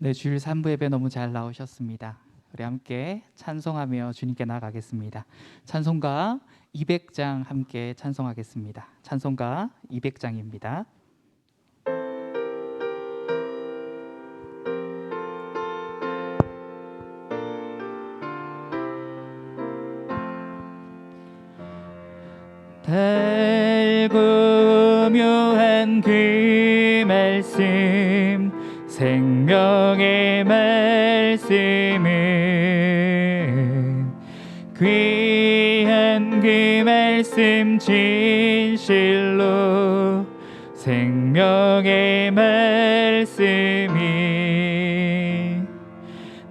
네, 주일 3부 예배 너무 잘 나오셨습니다. 우리 함께 찬송하며 주님께 나아가겠습니다. 찬송가 200장 함께 찬송하겠습니다. 찬송가 200장입니다. 달고 묘한 그 말씀, 생명의 말씀은 귀한 그 말씀, 진실로 생명의 말씀이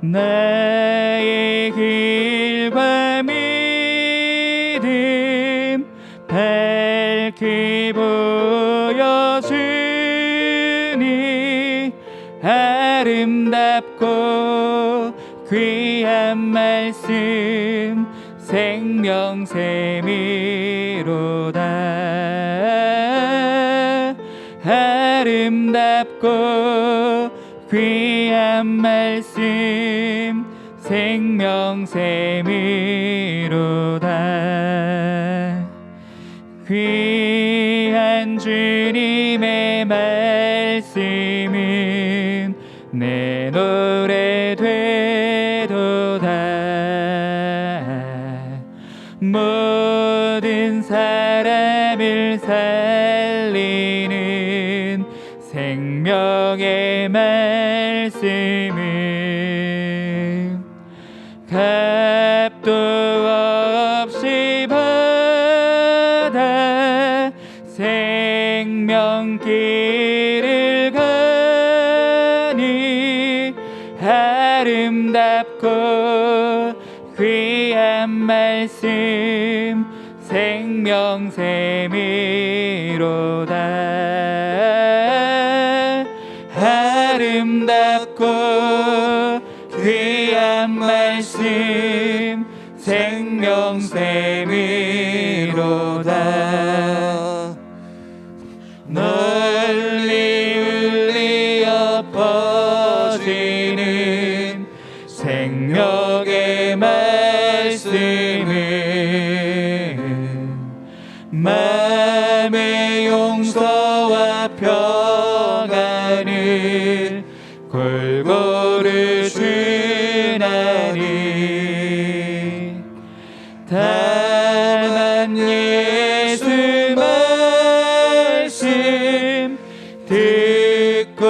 나의 길과 믿음 밝히 보여주니 아름답고 귀한 말씀, 생명샘이로다. 아름답고 귀한 말씀, 생명샘이로다. 귀한 주님의 말씀은 내 노래 되도다. 모든 사람을 살리는 생명의 말씀은 값도 없이 받아 생명길을 가니 아름답고 귀한 말씀, 생명샘이로다. 아름답고 귀한 말씀, 생명샘이로다. 널리 울리어 퍼지는 생명의 말씀은 마음의 용서와 평안을 골고루 주나니 다만 예수 말씀 듣고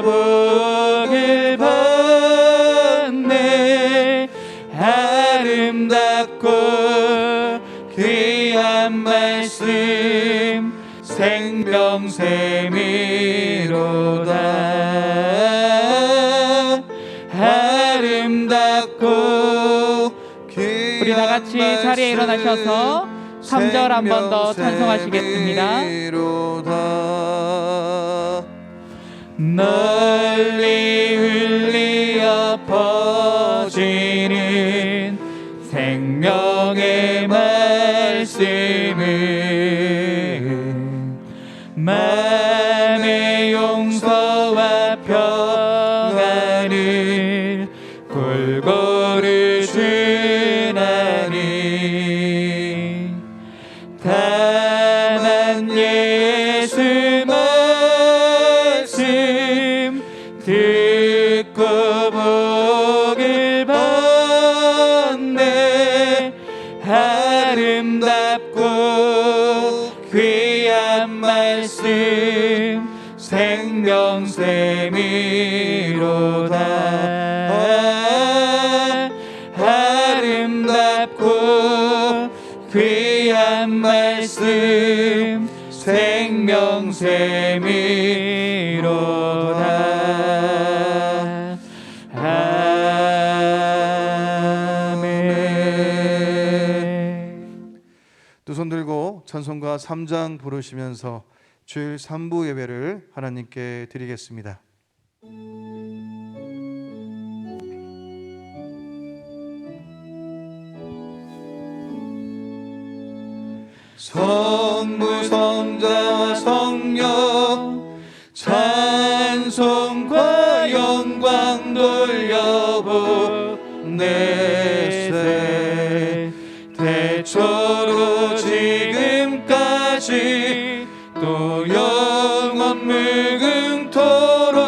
복을 받네. 아름답고 귀한 말씀, 생명샘이로다. 아름답고 우리 다 같이 자리에 일어나셔서 3절 한 번 더 찬송하시겠습니다. 널리 울리어 퍼지는 생명의 말씀은 마음의 용서와 평안을 골고루 주나니 다만 예수 말씀 듣고 복을 받네. 아름답고 귀한 말씀, 생명샘이로다. 아름답고 귀한 말씀, 생명샘이로다. 아멘. 두 손 들고 찬송가 3장 부르시면서 주일 3부 예배를 하나님께 드리겠습니다. 성부 성자와 성령 찬송과 영광도 내세 대초로 지금까지 또 영원 무궁토록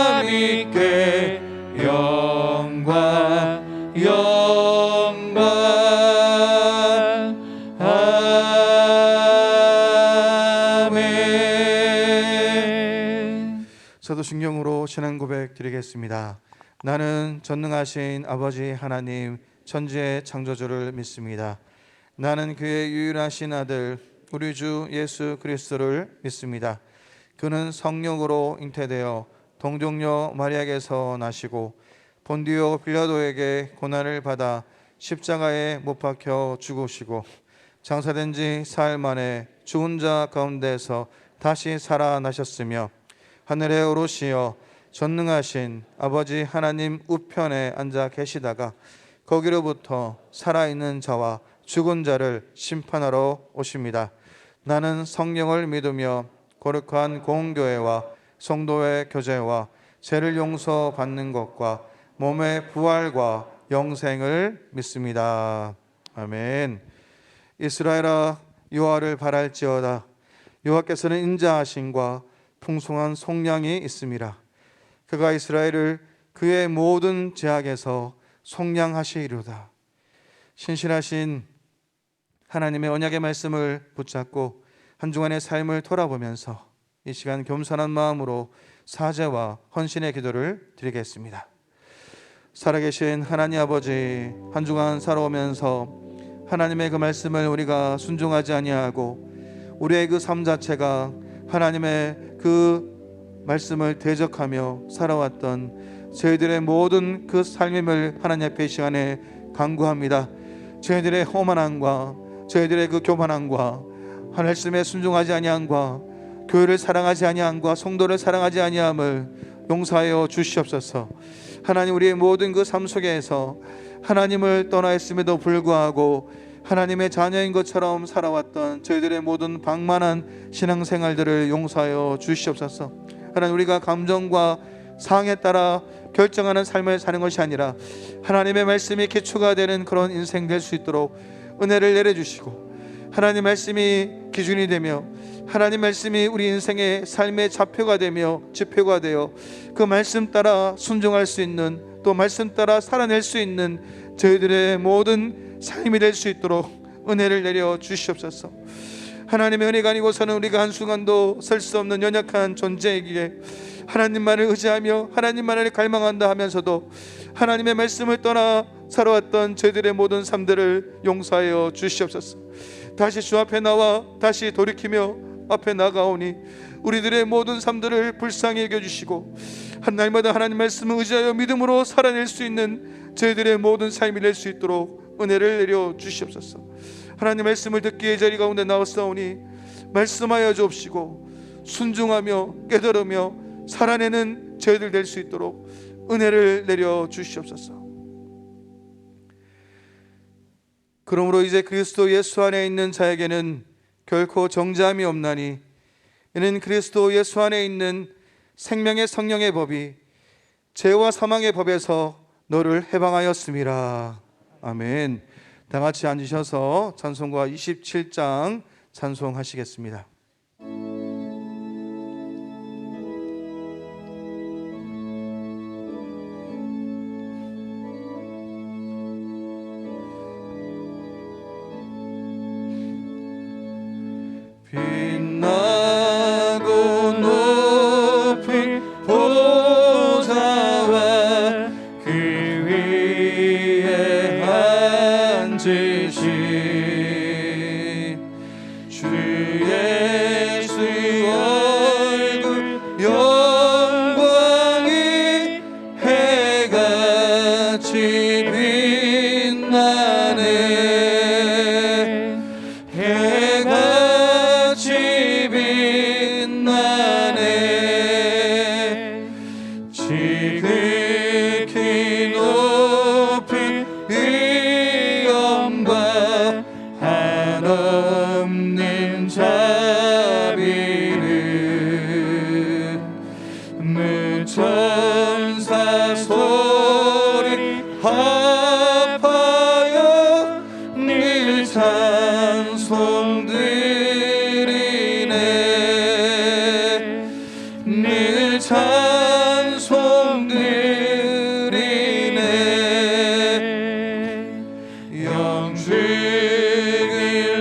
성삼위께 영광 영광 아멘. 사도신경으로 신앙 고백 드리겠습니다. 나는 전능하신 아버지 하나님 천지의 창조주를 믿습니다. 나는 그의 유일하신 아들 우리 주 예수 그리스도를 믿습니다. 그는 성령으로 잉태되어 동정녀 마리아에게서 나시고 본디오 빌라도에게 고난을 받아 십자가에 못 박혀 죽으시고 장사된 지 사흘 만에 죽은 자 가운데서 다시 살아나셨으며 하늘에 오르시어 전능하신 아버지 하나님 우편에 앉아 계시다가 거기로부터 살아있는 자와 죽은 자를 심판하러 오십니다. 나는 성령을 믿으며 거룩한 공교회와 성도의 교제와 죄를 용서받는 것과 몸의 부활과 영생을 믿습니다. 아멘. 이스라엘아 여호와를 바랄지어다. 여호와께서는 인자하심과 풍성한 속량이 있음이라. 그가 이스라엘을 그의 모든 죄악에서 속량하시리로다. 신실하신 하나님의 언약의 말씀을 붙잡고 한 주간의 삶을 돌아보면서 이 시간 겸손한 마음으로 사죄와 헌신의 기도를 드리겠습니다. 살아계신 하나님 아버지, 한 주간 살아오면서 하나님의 그 말씀을 우리가 순종하지 아니하고 우리의 그 삶 자체가 하나님의 그 말씀을 대적하며 살아왔던 저희들의 모든 그 삶임을 하나님 앞에 이 시간에 간구합니다. 저희들의 허만함과 저희들의 그 교만함과 말씀에 순종하지 아니함과 교회를 사랑하지 아니함과 성도를 사랑하지 아니함을 용서하여 주시옵소서. 하나님, 우리의 모든 그 삶 속에서 하나님을 떠나 있음에도 불구하고 하나님의 자녀인 것처럼 살아왔던 저희들의 모든 방만한 신앙생활들을 용서하여 주시옵소서. 하나님, 우리가 감정과 상황에 따라 결정하는 삶을 사는 것이 아니라 하나님의 말씀이 기초가 되는 그런 인생 될 수 있도록 은혜를 내려주시고, 하나님 말씀이 기준이 되며 하나님 말씀이 우리 인생의 삶의 좌표가 되며 지표가 되어 그 말씀 따라 순종할 수 있는, 또 말씀 따라 살아낼 수 있는 저희들의 모든 삶이 될 수 있도록 은혜를 내려 주시옵소서. 하나님의 은혜가 아니고서는 우리가 한순간도 설 수 없는 연약한 존재이기에 하나님만을 의지하며 하나님만을 갈망한다 하면서도 하나님의 말씀을 떠나 살아왔던 저희들의 모든 삶들을 용서하여 주시옵소서. 다시 주 앞에 나와 다시 돌이키며 앞에 나가오니 우리들의 모든 삶들을 불쌍히 여겨주시고 한 날마다 하나님 말씀을 의지하여 믿음으로 살아낼 수 있는 저희들의 모든 삶이 될 수 있도록 은혜를 내려 주시옵소서. 하나님 말씀을 듣기에 자리 가운데 나왔사오니 말씀하여 주옵시고 순종하며 깨달으며 살아내는 저희들 될 수 있도록 은혜를 내려 주시옵소서. 그러므로 이제 그리스도 예수 안에 있는 자에게는 결코 정죄함이 없나니 이는 그리스도 예수 안에 있는 생명의 성령의 법이 죄와 사망의 법에서 너를 해방하였음이라. 아멘. 다 같이 앉으셔서 찬송가 27장 찬송하시겠습니다. 빛나고 높은 보좌와 그 위에 앉으신 주 예수 얼굴 영광이 해같이 빛나네. 지극히 높은 위엄과 한없는 자비는 무척 소리 합하여 늘 찬송 드리네 늘 찬송 드리네 영생을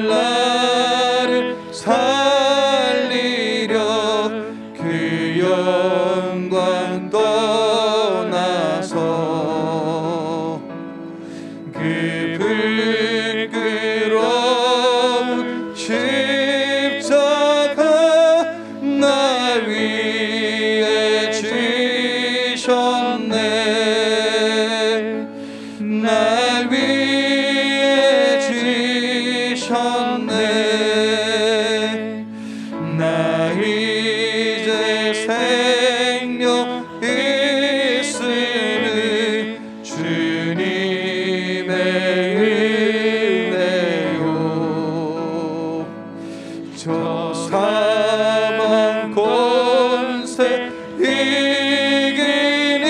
나를 살리려 그 영광 떠나서 그 불끄러운 십자가 날 위해 지셨네 날 위해 지셨네 나 이제 생명 있으니 주님의 은혜요 저 사망 권세 이기니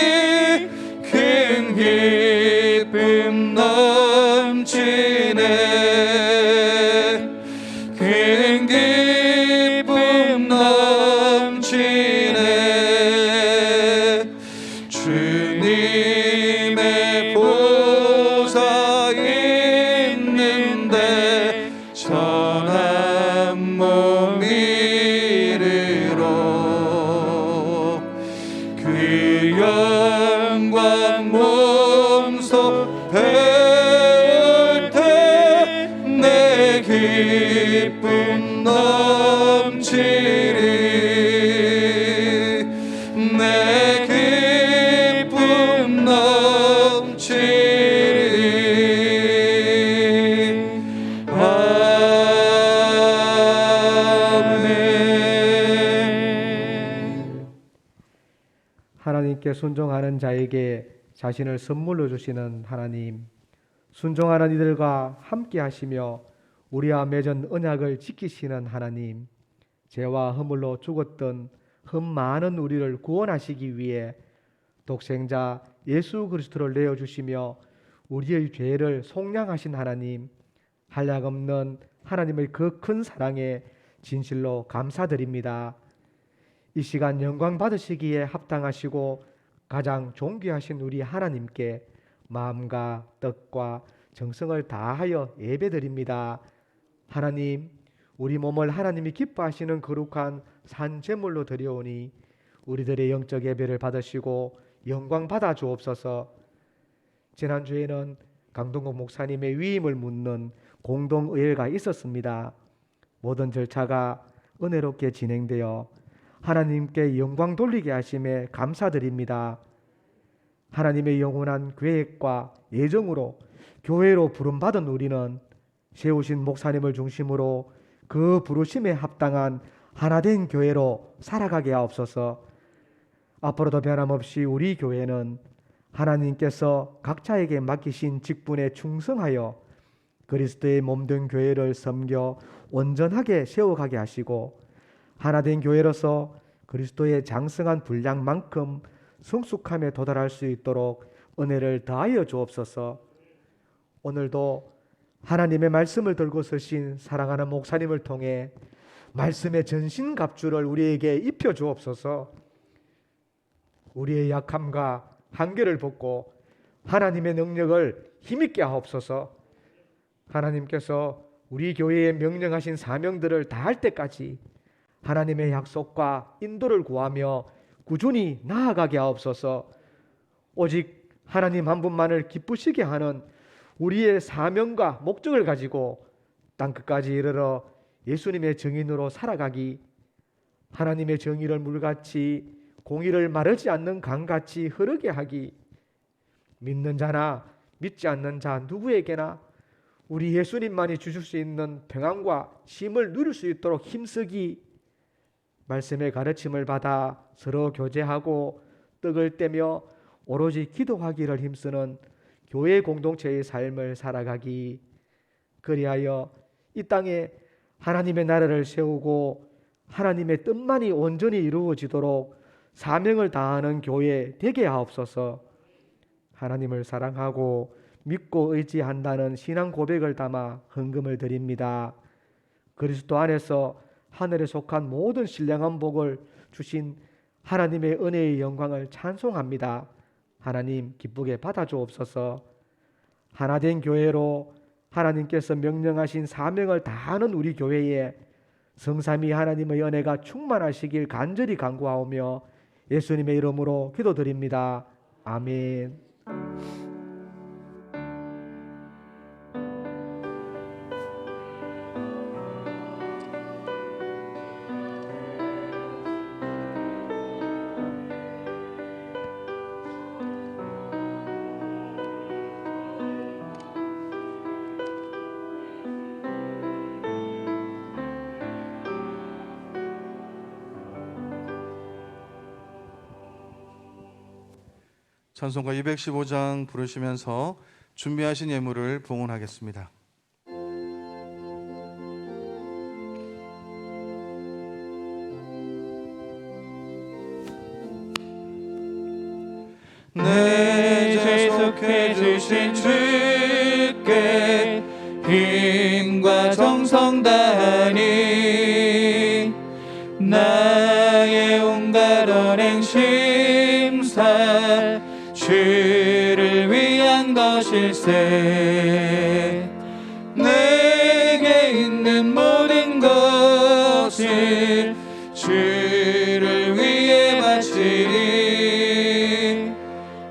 큰 기쁨 넘치네 큰 기쁨 넘치네 주님의 보좌 있는데 전한 몸 이르러 그 영광 몸소 배울 때 내 기쁨 넘치리 내 기쁨 넘치리 아멘. 하나님께 순종하는 자에게 자신을 선물로 주시는 하나님, 순종하는 이들과 함께 하시며 우리와 맺은 언약을 지키시는 하나님, 죄와 허물로 죽었던 흠 많은 우리를 구원하시기 위해 독생자 예수 그리스도를 내어주시며 우리의 죄를 속량하신 하나님, 한량없는 하나님의 그 큰 사랑에 진실로 감사드립니다. 이 시간 영광 받으시기에 합당하시고 가장 존귀하신 우리 하나님께 마음과 뜻과 정성을 다하여 예배드립니다. 하나님, 우리 몸을 하나님이 기뻐하시는 거룩한 산 제물로 드려오니 우리들의 영적 예배를 받으시고 영광 받아 주옵소서. 지난주에는 강동국 목사님의 위임을 묻는 공동의회가 있었습니다. 모든 절차가 은혜롭게 진행되어 하나님께 영광 돌리게 하심에 감사드립니다. 하나님의 영원한 계획과 예정으로 교회로 부름받은 우리는 세우신 목사님을 중심으로 그 부르심에 합당한 하나된 교회로 살아가게 하옵소서. 앞으로도 변함없이 우리 교회는 하나님께서 각자에게 맡기신 직분에 충성하여 그리스도의 몸된 교회를 섬겨 온전하게 세워가게 하시고 하나된 교회로서 그리스도의 장성한 분량만큼 성숙함에 도달할 수 있도록 은혜를 더하여 주옵소서. 오늘도 하나님의 말씀을 들고 서신 사랑하는 목사님을 통해 말씀의 전신갑주를 우리에게 입혀 주옵소서. 우리의 약함과 한계를 벗고 하나님의 능력을 힘있게 하옵소서. 하나님께서 우리 교회에 명령하신 사명들을 다할 때까지 하나님의 약속과 인도를 구하며 꾸준히 나아가게 하옵소서. 오직 하나님 한 분만을 기쁘시게 하는 우리의 사명과 목적을 가지고 땅끝까지 이르러 예수님의 증인으로 살아가기, 하나님의 정의를 물같이 공의를 마르지 않는 강같이 흐르게 하기, 믿는 자나 믿지 않는 자 누구에게나 우리 예수님만이 주실 수 있는 평안과 쉼을 누릴 수 있도록 힘쓰기, 말씀의 가르침을 받아 서로 교제하고 떡을 떼며 오로지 기도하기를 힘쓰는 교회 공동체의 삶을 살아가기, 그리하여 이 땅에 하나님의 나라를 세우고 하나님의 뜻만이 온전히 이루어지도록 사명을 다하는 교회 되게 하옵소서. 하나님을 사랑하고 믿고 의지한다는 신앙 고백을 담아 헌금을 드립니다. 그리스도 안에서 하늘에 속한 모든 신령한 복을 주신 하나님의 은혜의 영광을 찬송합니다. 하나님 기쁘게 받아주옵소서. 하나된 교회로 하나님께서 명령하신 사명을 다하는 우리 교회에 성삼위 하나님의 은혜가 충만하시길 간절히 간구하오며 예수님의 이름으로 기도드립니다. 아멘. 찬송가 215장 부르시면서 준비하신 예물을 봉헌하겠습니다. 내 죄 속해 주신 주께 힘과 정성 다하니 나의 온갖 언행 심사 주를 위한 것일세. 내게 있는 모든 것을 주를 위해 바치리.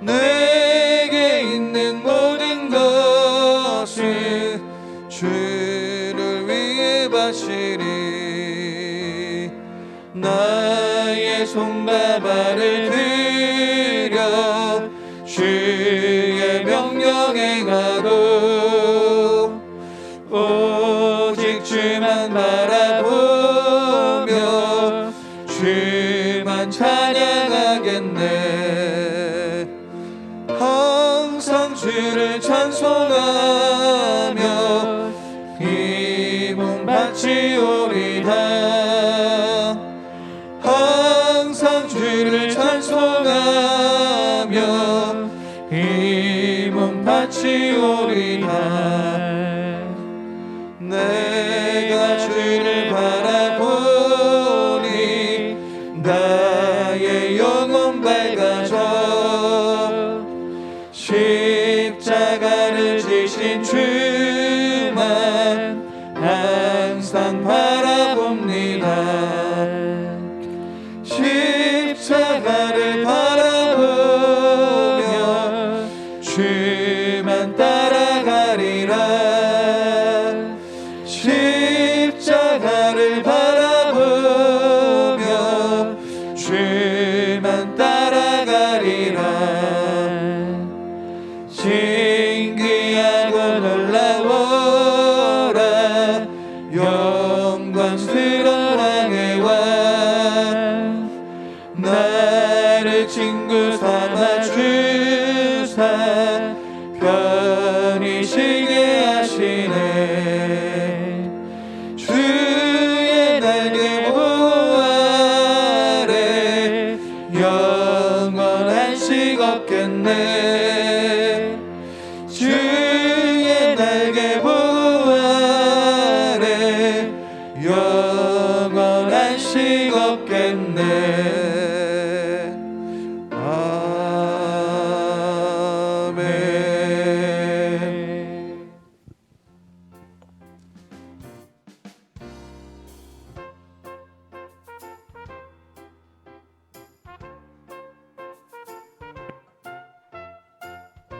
내게 있는 모든 것을 주를 위해 바치리. 나의 손과 발을 들여 주의 명령에 가고 오직 주만 바라보며 주만 찬양하겠네. 항상 주를 찬송하며 힘은 바치오리다. 항상 주를 찬송하며 힘은 바치오리다. 내가 주를 바라보니 나의 영혼 밝아져. 십자가를 지신 주만 항상 바라봅니다. 십자가를 바라보며 주만 따라가리라. 십자가를 바라보며 주만 따라가리라. 신기하고 놀라워라 영광스러운 왕의 왕. 나를 친구 삼아 주사 편히 쉬게 하시네. 주의 날개 보호 아래 영원한 식 없겠네. 주의 날개 보호 아래 영원한 식 없겠네. 아멘.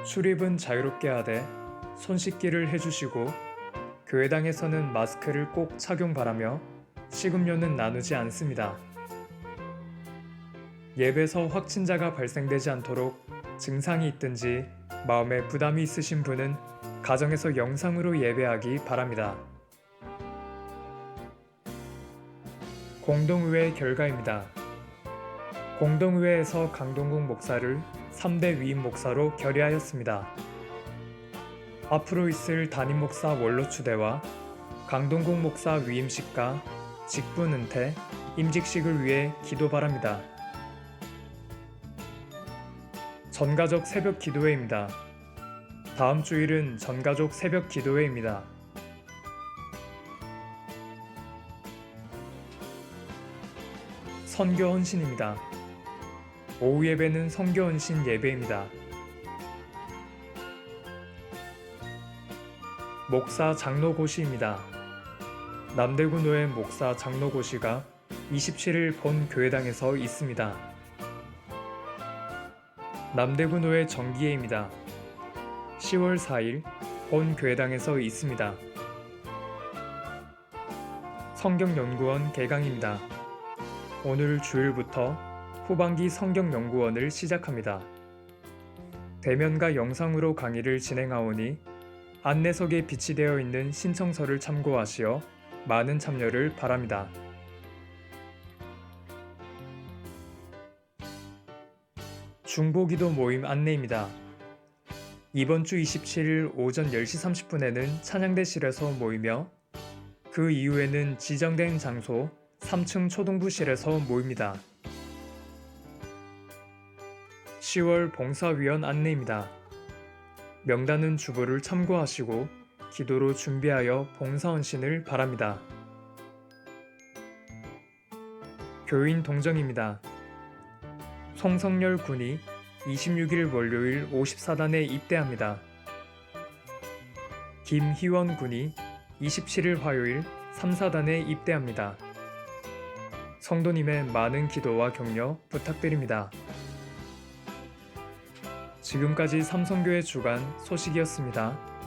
출입은 자유롭게 하되 손 씻기를 해주시고 교회당에서는 마스크를 꼭 착용 바라며 식음료는 나누지 않습니다. 예배에서 확진자가 발생되지 않도록 증상이 있든지 마음에 부담이 있으신 분은 가정에서 영상으로 예배하기 바랍니다. 공동의회 결과입니다. 공동의회에서 강동국 목사를 3대 위임 목사로 결의하였습니다. 앞으로 있을 담임 목사 원로 추대와 강동국 목사 위임식과 직분 은퇴, 임직식을 위해 기도 바랍니다. 전가족 새벽 기도회입니다. 다음 주일은 전가족 새벽 기도회입니다. 선교 헌신입니다. 오후 예배는 선교 헌신 예배입니다. 목사 장로고시입니다. 남대구 노회 목사 장로고시가 27일 본 교회당에서 있습니다. 남대구 노회 정기회입니다. 10월 4일 본 교회당에서 있습니다. 성경연구원 개강입니다. 오늘 주일부터 후반기 성경연구원을 시작합니다. 대면과 영상으로 강의를 진행하오니 안내석에 비치되어 있는 신청서를 참고하시어 많은 참여를 바랍니다. 중보기도 모임 안내입니다. 이번 주 27일 오전 10시 30분에는 찬양대실에서 모이며 그 이후에는 지정된 장소 3층 초등부실에서 모입니다. 10월 봉사위원 안내입니다. 명단은 주보를 참고하시고 기도로 준비하여 봉사헌신을 바랍니다. 교인 동정입니다. 송성열 군이 26일 월요일 54단에 입대합니다. 김희원 군이 27일 화요일 3사단에 입대합니다. 성도님의 많은 기도와 격려 부탁드립니다. 지금까지 삼성교회 주간 소식이었습니다.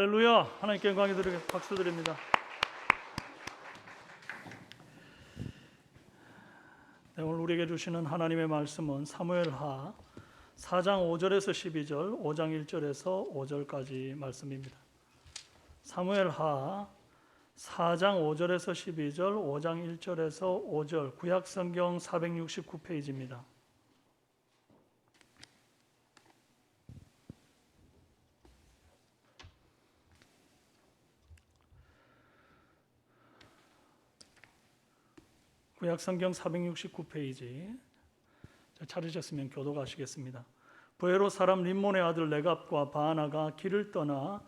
할렐루야. 하나님께 영광이 드리게 박수 드립니다. 네, 오늘 우리에게 주시는 하나님의 말씀은 사무엘하 4장 5절에서 12절, 5장 1절에서 5절까지 말씀입니다. 사무엘하 4장 5절에서 12절, 5장 1절에서 5절, 구약성경 469페이지입니다. 구약성경 469페이지 찾으셨으면 교독하시겠습니다. 부에로 사람 림몬의 아들 레갑과 바하나가 길을 떠나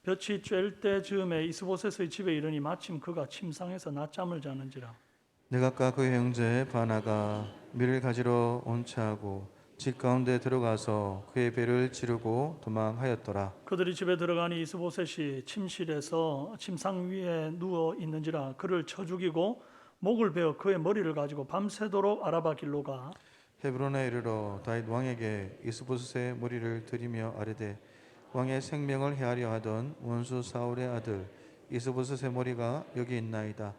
볕이 쬐을 때 즈음에 이스보셋의 집에 이르니 마침 그가 침상에서 낮잠을 자는지라. 내각과 그의 형제 바나가 밀을 가지러 온차하고 집 가운데 들어가서 그의 배를 지르고 도망하였더라. 그들이 집에 들어가니 이스보셋이 침실에서 침상 위에 누워 있는지라. 그를 쳐 죽이고 목을 베어 그의 머리를 가지고 밤새도록 아라바 길로 가 헤브론에 이르러 다윗 왕에게 이스보셋의 머리를 들이며 아뢰되 왕의 생명을 해하려 하던 원수 사울의 아들 이스보셋의 머리가 여기 있나이다.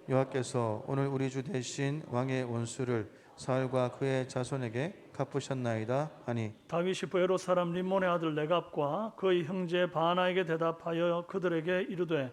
여호와께서 오늘 우리 주 대신 왕의 원수를 사울과 그의 자손에게 갚으셨나이다 하니 다윗이 부에로 사람 림몬의 아들 레갑과 그의 형제 바하나에게 대답하여 그들에게 이르되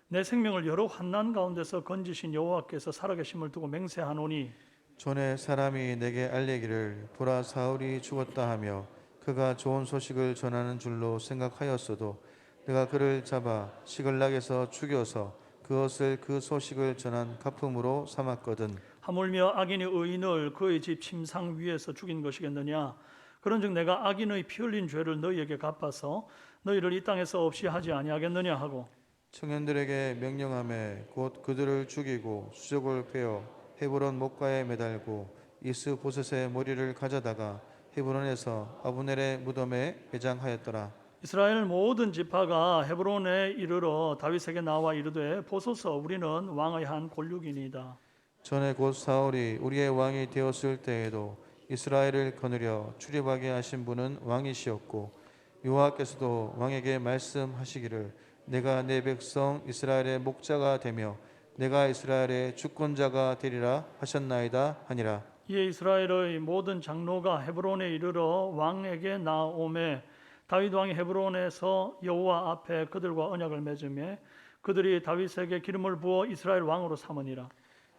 내 생명을 여러 환난 가운데서 건지신 여호와께서 살아계심을 두고 맹세하노니 전에 사람이 내게 알리기를 보라 사울이 죽었다 하며 그가 좋은 소식을 전하는 줄로 생각하였어도 내가 그를 잡아 시글락에서 죽여서 그것을 그 소식을 전한 갚음으로 삼았거든. 하물며 악인이 의인을 그의 집 침상 위에서 죽인 것이겠느냐. 그런즉 내가 악인의 피 흘린 죄를 너희에게 갚아서 너희를 이 땅에서 없이 하지 아니하겠느냐 하고 청년들에게 명령하매 곧 그들을 죽이고 수족을 베어 헤브론 목가에 매달고 이스보셋의 머리를 가져다가 헤브론에서 아브넬의 무덤에 배장하였더라. 이스라엘 모든 지파가 헤브론에 이르러 다윗에게 나와 이르되 보소서 우리는 왕의 한 골육이니이다. 전에 곧 사울이 우리의 왕이 되었을 때에도 이스라엘을 거느려 출입하게 하신 분은 왕이시었고 여호와께서도 왕에게 말씀하시기를 내가 내 백성 이스라엘의 목자가 되며 내가 이스라엘의 주권자가 되리라 하셨나이다 하니라. 이에 이스라엘의 모든 장로가 헤브론에 이르러 왕에게 나오매 다윗 왕이 헤브론에서 여호와 앞에 그들과 언약을 맺으며 그들이 다윗에게 기름을 부어 이스라엘 왕으로 삼으니라.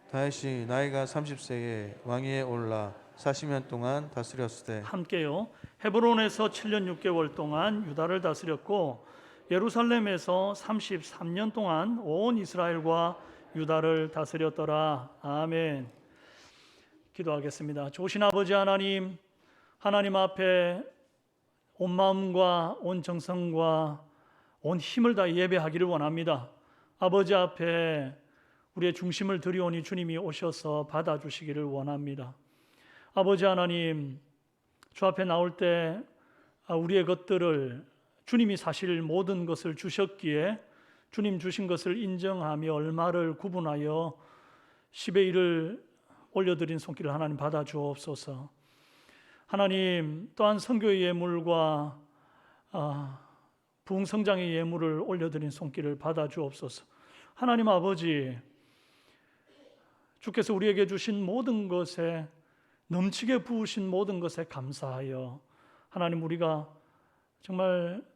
다윗이 나이가 30세에 왕위에 올라 40년 동안 다스렸으되 함께요. 헤브론에서 7년 6개월 동안 유다를 다스렸고 예루살렘에서 33년 동안 온 이스라엘과 유다를 다스렸더라. 아멘. 기도하겠습니다. 좋으신 아버지 하나님, 하나님 앞에 온 마음과 온 정성과 온 힘을 다해 예배하기를 원합니다. 아버지 앞에 우리의 중심을 드리오니 주님이 오셔서 받아주시기를 원합니다. 아버지 하나님, 주 앞에 나올 때 우리의 것들을 주님이 사실 모든 것을 주셨기에 주님 주신 것을 인정하며 얼마를 구분하여 10의 1을 올려드린 손길을 하나님 받아 주옵소서. 하나님 또한 선교의 예물과 부흥성장의 예물을 올려드린 손길을 받아 주옵소서. 하나님 아버지, 주께서 우리에게 주신 모든 것에 넘치게 부으신 모든 것에 감사하여 하나님 우리가 정말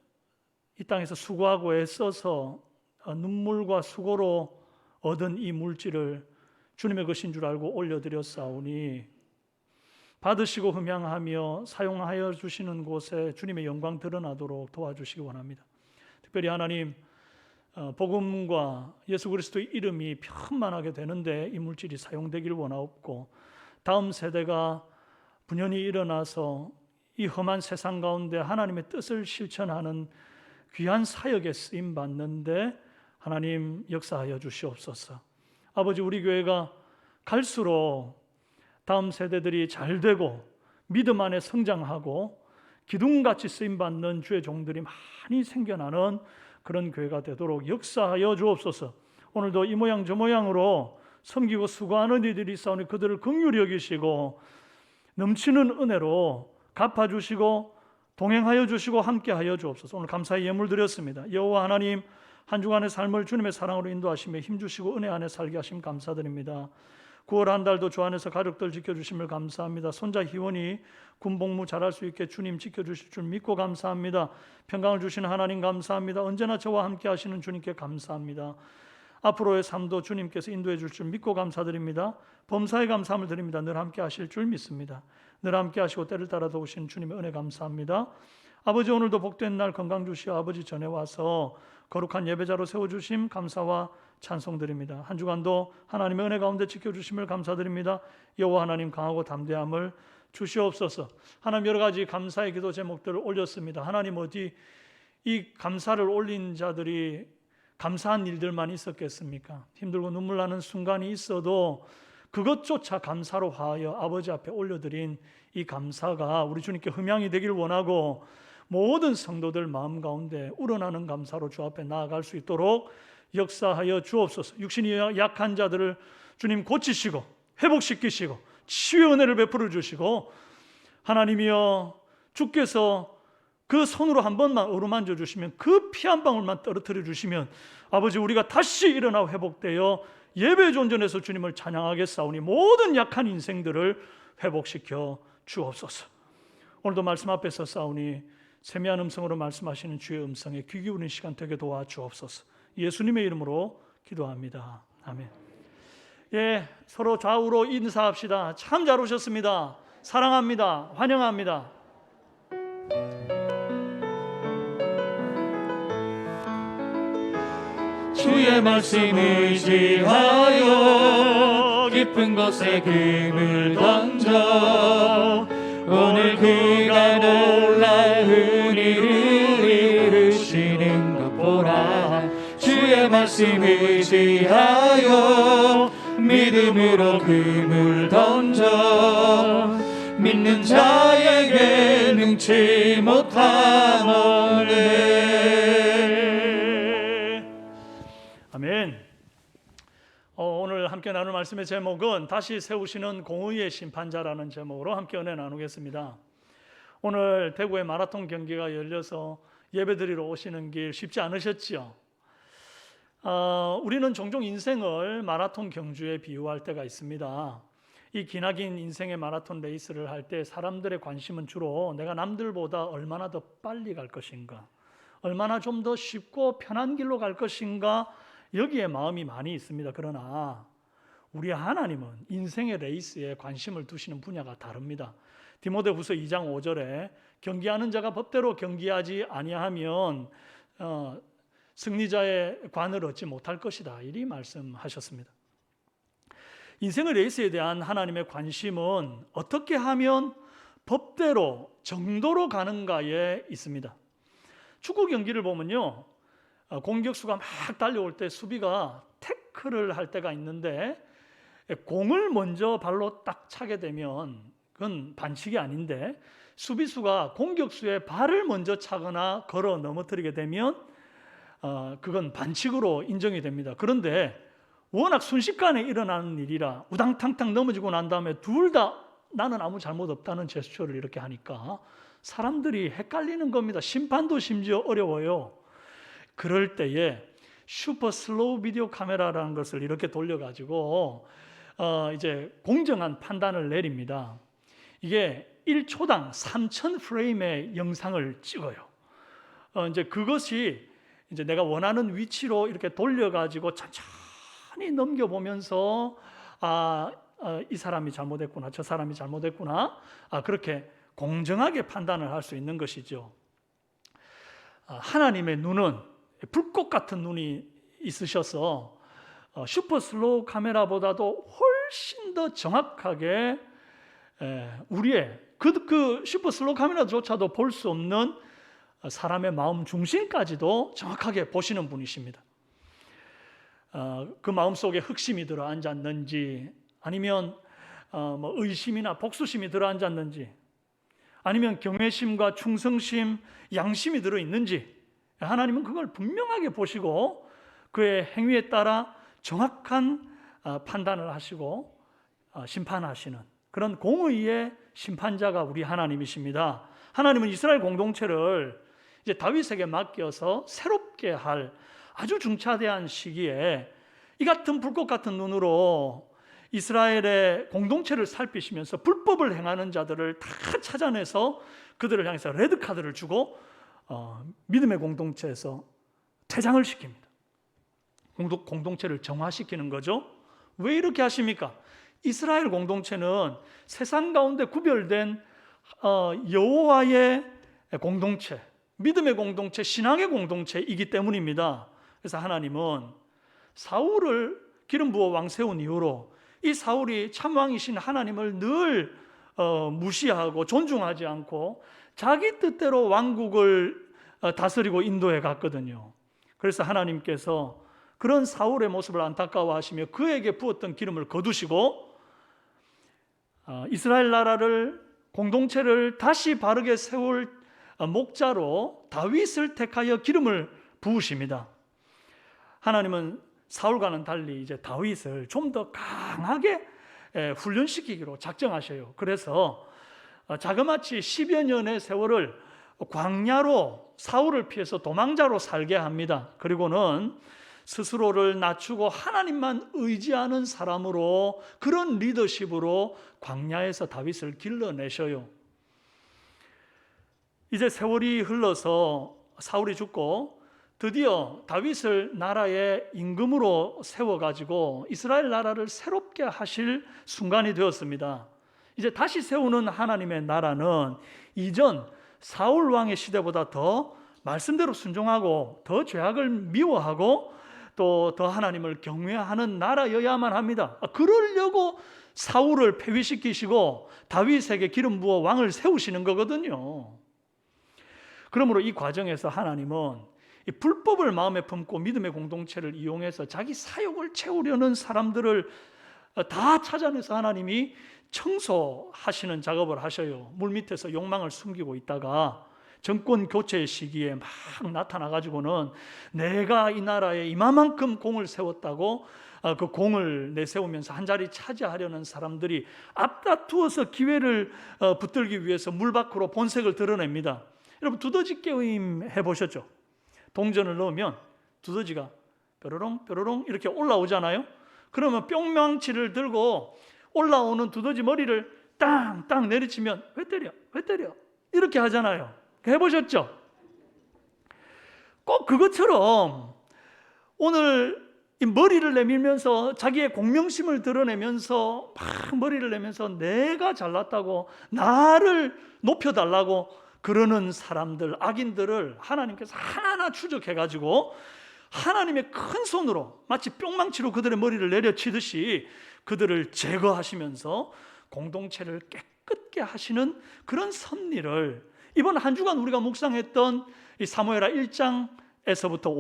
이 땅에서 수고하고 애써서 눈물과 수고로 얻은 이 물질을 주님의 것인 줄 알고 올려드렸사오니 받으시고 흠양하며 사용하여 주시는 곳에 주님의 영광 드러나도록 도와주시기 원합니다. 특별히 하나님 복음과 예수 그리스도의 이름이 편만하게 되는데 이 물질이 사용되기를 원하옵고 다음 세대가 분연히 일어나서 이 험한 세상 가운데 하나님의 뜻을 실천하는 귀한 사역에 쓰임 받는데 하나님 역사하여 주시옵소서. 아버지, 우리 교회가 갈수록 다음 세대들이 잘 되고 믿음 안에 성장하고 기둥같이 쓰임 받는 주의 종들이 많이 생겨나는 그런 교회가 되도록 역사하여 주옵소서. 오늘도 이 모양 저 모양으로 섬기고 수고하는 이들이 있사오니 그들을 긍휼히 여기시고 넘치는 은혜로 갚아주시고 동행하여 주시고 함께하여 주옵소서. 오늘 감사의 예물 드렸습니다. 여호와 하나님, 한 주간의 삶을 주님의 사랑으로 인도하시며 힘주시고 은혜 안에 살게 하심 감사드립니다. 9월 한 달도 주 안에서 가족들 지켜주심을 감사합니다. 손자 희원이 군복무 잘할 수 있게 주님 지켜주실 줄 믿고 감사합니다. 평강을 주시는 하나님 감사합니다. 언제나 저와 함께 하시는 주님께 감사합니다. 앞으로의 삶도 주님께서 인도해 줄 줄 믿고 감사드립니다. 범사에 감사함을 드립니다. 늘 함께 하실 줄 믿습니다. 늘 함께 하시고 때를 따라 도우시는 주님의 은혜 감사합니다. 아버지, 오늘도 복된 날 건강 주시어 아버지 전에 와서 거룩한 예배자로 세워주심 감사와 찬송드립니다. 한 주간도 하나님의 은혜 가운데 지켜주심을 감사드립니다. 여호와 하나님 강하고 담대함을 주시옵소서. 하나님, 여러 가지 감사의 기도 제목들을 올렸습니다. 하나님, 어디 이 감사를 올린 자들이 감사한 일들만 있었겠습니까? 힘들고 눈물 나는 순간이 있어도 그것조차 감사로 화하여 아버지 앞에 올려드린 이 감사가 우리 주님께 흠양이 되길 원하고, 모든 성도들 마음 가운데 우러나는 감사로 주 앞에 나아갈 수 있도록 역사하여 주옵소서. 육신이 약한 자들을 주님 고치시고 회복시키시고 치유의 은혜를 베풀어 주시고, 하나님이여, 주께서 그 손으로 한 번만 어루만져 주시면, 그 피 한 방울만 떨어뜨려 주시면 아버지, 우리가 다시 일어나 회복되어 예배 존전에서 주님을 찬양하겠사오니 모든 약한 인생들을 회복시켜 주옵소서. 오늘도 말씀 앞에 서싸우니 세미한 음성으로 말씀하시는 주의 음성에 귀 기울이는 시간 되게 도와주옵소서. 예수님의 이름으로 기도합니다. 아멘. 예, 서로 좌우로 인사합시다. 참 잘 오셨습니다. 사랑합니다. 환영합니다. 주의 말씀 의지하여 깊은 곳에 금을 던져 오늘 그가 놀라운 일을 이루시는 것 보라. 주의 말씀 의지하여 믿음으로 금을 던져 믿는 자에게 능치 못하노래. 아멘. 오늘 함께 나눌 말씀의 제목은 다시 세우시는 공의의 심판자라는 제목으로 함께 은혜 나누겠습니다. 오늘 대구의 마라톤 경기가 열려서 예배드리러 오시는 길 쉽지 않으셨지요? 우리는 종종 인생을 마라톤 경주에 비유할 때가 있습니다. 이 기나긴 인생의 마라톤 레이스를 할 때 사람들의 관심은 주로 내가 남들보다 얼마나 더 빨리 갈 것인가, 얼마나 좀 더 쉽고 편한 길로 갈 것인가, 여기에 마음이 많이 있습니다. 그러나 우리 하나님은 인생의 레이스에 관심을 두시는 분야가 다릅니다. 디모데후서 2장 5절에 경기하는 자가 법대로 경기하지 아니하면 승리자의 관을 얻지 못할 것이다, 이리 말씀하셨습니다. 인생의 레이스에 대한 하나님의 관심은 어떻게 하면 법대로 정도로 가는가에 있습니다. 축구 경기를 보면요, 공격수가 막 달려올 때 수비가 태클을 할 때가 있는데, 공을 먼저 발로 딱 차게 되면 그건 반칙이 아닌데, 수비수가 공격수의 발을 먼저 차거나 걸어 넘어뜨리게 되면 그건 반칙으로 인정이 됩니다. 그런데 워낙 순식간에 일어나는 일이라 우당탕탕 넘어지고 난 다음에 둘 다 나는 아무 잘못 없다는 제스처를 이렇게 하니까 사람들이 헷갈리는 겁니다. 심판도 심지어 어려워요. 그럴 때에 슈퍼 슬로우 비디오 카메라라는 것을 이렇게 돌려가지고 이제 공정한 판단을 내립니다. 이게 1초당 3,000 프레임의 영상을 찍어요. 이제 그것이 이제 내가 원하는 위치로 이렇게 돌려가지고 천천히 넘겨보면서 이 사람이 잘못했구나, 저 사람이 잘못했구나, 그렇게 공정하게 판단을 할 수 있는 것이죠. 하나님의 눈은 불꽃 같은 눈이 있으셔서 슈퍼 슬로우 카메라보다도 훨씬 더 정확하게 우리의 그 슈퍼 슬로우 카메라조차도 볼 수 없는 사람의 마음 중심까지도 정확하게 보시는 분이십니다. 그 마음 속에 흑심이 들어 앉았는지, 아니면 뭐 의심이나 복수심이 들어 앉았는지, 아니면 경외심과 충성심, 양심이 들어 있는지, 하나님은 그걸 분명하게 보시고 그의 행위에 따라 정확한 판단을 하시고 심판하시는 그런 공의의 심판자가 우리 하나님이십니다. 하나님은 이스라엘 공동체를 이제 다윗에게 맡겨서 새롭게 할 아주 중차대한 시기에 이 같은 불꽃 같은 눈으로 이스라엘의 공동체를 살피시면서 불법을 행하는 자들을 다 찾아내서 그들을 향해서 레드카드를 주고 믿음의 공동체에서 퇴장을 시킵니다. 공동체를 정화시키는 거죠. 왜 이렇게 하십니까? 이스라엘 공동체는 세상 가운데 구별된 여호와의 공동체, 믿음의 공동체, 신앙의 공동체이기 때문입니다. 그래서 하나님은 사울을 기름 부어 왕 세운 이후로 이 사울이 참왕이신 하나님을 늘 무시하고 존중하지 않고 자기 뜻대로 왕국을 다스리고 인도해 갔거든요. 그래서 하나님께서 그런 사울의 모습을 안타까워하시며 그에게 부었던 기름을 거두시고 이스라엘 나라를 공동체를 다시 바르게 세울 목자로 다윗을 택하여 기름을 부으십니다. 하나님은 사울과는 달리 이제 다윗을 좀 더 강하게 훈련시키기로 작정하셔요. 그래서 자그마치 10여 년의 세월을 광야로 사울을 피해서 도망자로 살게 합니다. 그리고는 스스로를 낮추고 하나님만 의지하는 사람으로, 그런 리더십으로 광야에서 다윗을 길러내셔요. 이제 세월이 흘러서 사울이 죽고 드디어 다윗을 나라의 임금으로 세워가지고 이스라엘 나라를 새롭게 하실 순간이 되었습니다. 이제 다시 세우는 하나님의 나라는 이전 사울 왕의 시대보다 더 말씀대로 순종하고 더 죄악을 미워하고 또 더 하나님을 경외하는 나라여야만 합니다. 그러려고 사울을 폐위시키시고 다윗에게 기름 부어 왕을 세우시는 거거든요. 그러므로 이 과정에서 하나님은 이 불법을 마음에 품고 믿음의 공동체를 이용해서 자기 사욕을 채우려는 사람들을 다 찾아내서 하나님이 청소하시는 작업을 하셔요. 물 밑에서 욕망을 숨기고 있다가 정권 교체 시기에 막 나타나가지고는 내가 이 나라에 이만큼 공을 세웠다고 그 공을 내세우면서 한 자리 차지하려는 사람들이 앞다투어서 기회를 붙들기 위해서 물 밖으로 본색을 드러냅니다. 여러분 두더지 게임 해보셨죠? 동전을 넣으면 두더지가 뾰로롱 뾰로롱 이렇게 올라오잖아요. 그러면 뿅망치를 들고 올라오는 두더지 머리를 땅땅 내리치면 왜 때려? 왜 때려? 이렇게 하잖아요. 해보셨죠? 꼭 그것처럼 오늘 이 머리를 내밀면서 자기의 공명심을 드러내면서 막 머리를 내면서 내가 잘났다고 나를 높여달라고 그러는 사람들, 악인들을 하나님께서 하나하나 추적해가지고 하나님의 큰 손으로 마치 뿅망치로 그들의 머리를 내려치듯이 그들을 제거하시면서 공동체를 깨끗게 하시는 그런 섭리를 이번 한 주간 우리가 묵상했던 이 사무엘하 1장에서부터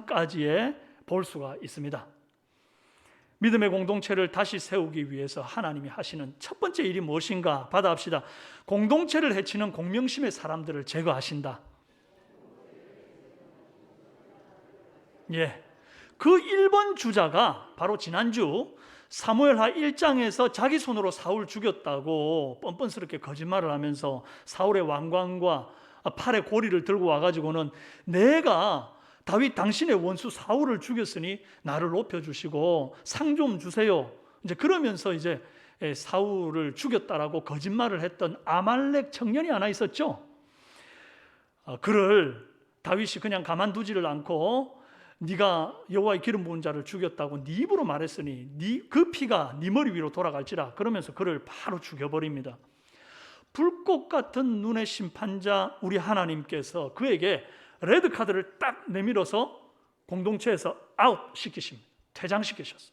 5장까지에 볼 수가 있습니다. 믿음의 공동체를 다시 세우기 위해서 하나님이 하시는 첫 번째 일이 무엇인가 받아합시다. 공동체를 해치는 공명심의 사람들을 제거하신다. 예, 그 1번 주자가 바로 지난주 사무엘하 1장에서 자기 손으로 사울 죽였다고 뻔뻔스럽게 거짓말을 하면서 사울의 왕관과 팔에 고리를 들고 와가지고는 내가 다윗 당신의 원수 사울을 죽였으니 나를 높여주시고 상 좀 주세요. 이제 그러면서 이제 사울을 죽였다라고 거짓말을 했던 아말렉 청년이 하나 있었죠. 그를 다윗이 그냥 가만두지를 않고 네가 여호와의 기름 부은 자를 죽였다고 네 입으로 말했으니 그 피가 네 머리 위로 돌아갈지라 그러면서 그를 바로 죽여버립니다. 불꽃 같은 눈의 심판자 우리 하나님께서 그에게 레드카드를 딱 내밀어서 공동체에서 아웃 시키십니다. 퇴장시키셨어요.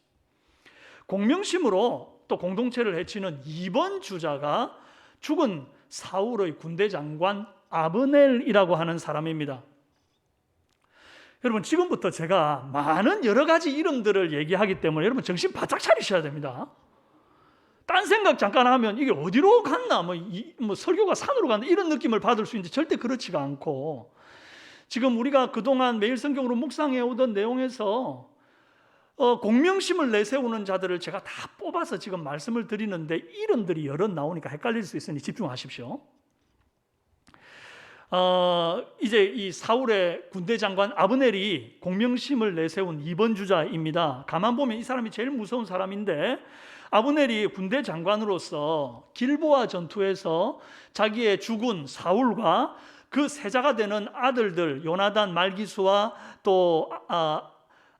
공명심으로 또 공동체를 해치는 2번 주자가 죽은 사울의 군대 장관 아브넬이라고 하는 사람입니다. 여러분 지금부터 제가 많은 여러 가지 이름들을 얘기하기 때문에 여러분 정신 바짝 차리셔야 됩니다. 딴 생각 잠깐 하면 이게 어디로 갔나 뭐 설교가 산으로 갔나 이런 느낌을 받을 수 있는데 절대 그렇지가 않고 지금 우리가 그동안 매일 성경으로 묵상해 오던 내용에서 공명심을 내세우는 자들을 제가 다 뽑아서 지금 말씀을 드리는데 이름들이 여러 나오니까 헷갈릴 수 있으니 집중하십시오. 이제 이 사울의 군대 장관 아브넬이 공명심을 내세운 2번 주자입니다. 가만 보면 이 사람이 제일 무서운 사람인데, 아브넬이 군대 장관으로서 길보아 전투에서 자기의 죽은 사울과 그 세자가 되는 아들들 요나단, 말기수와 또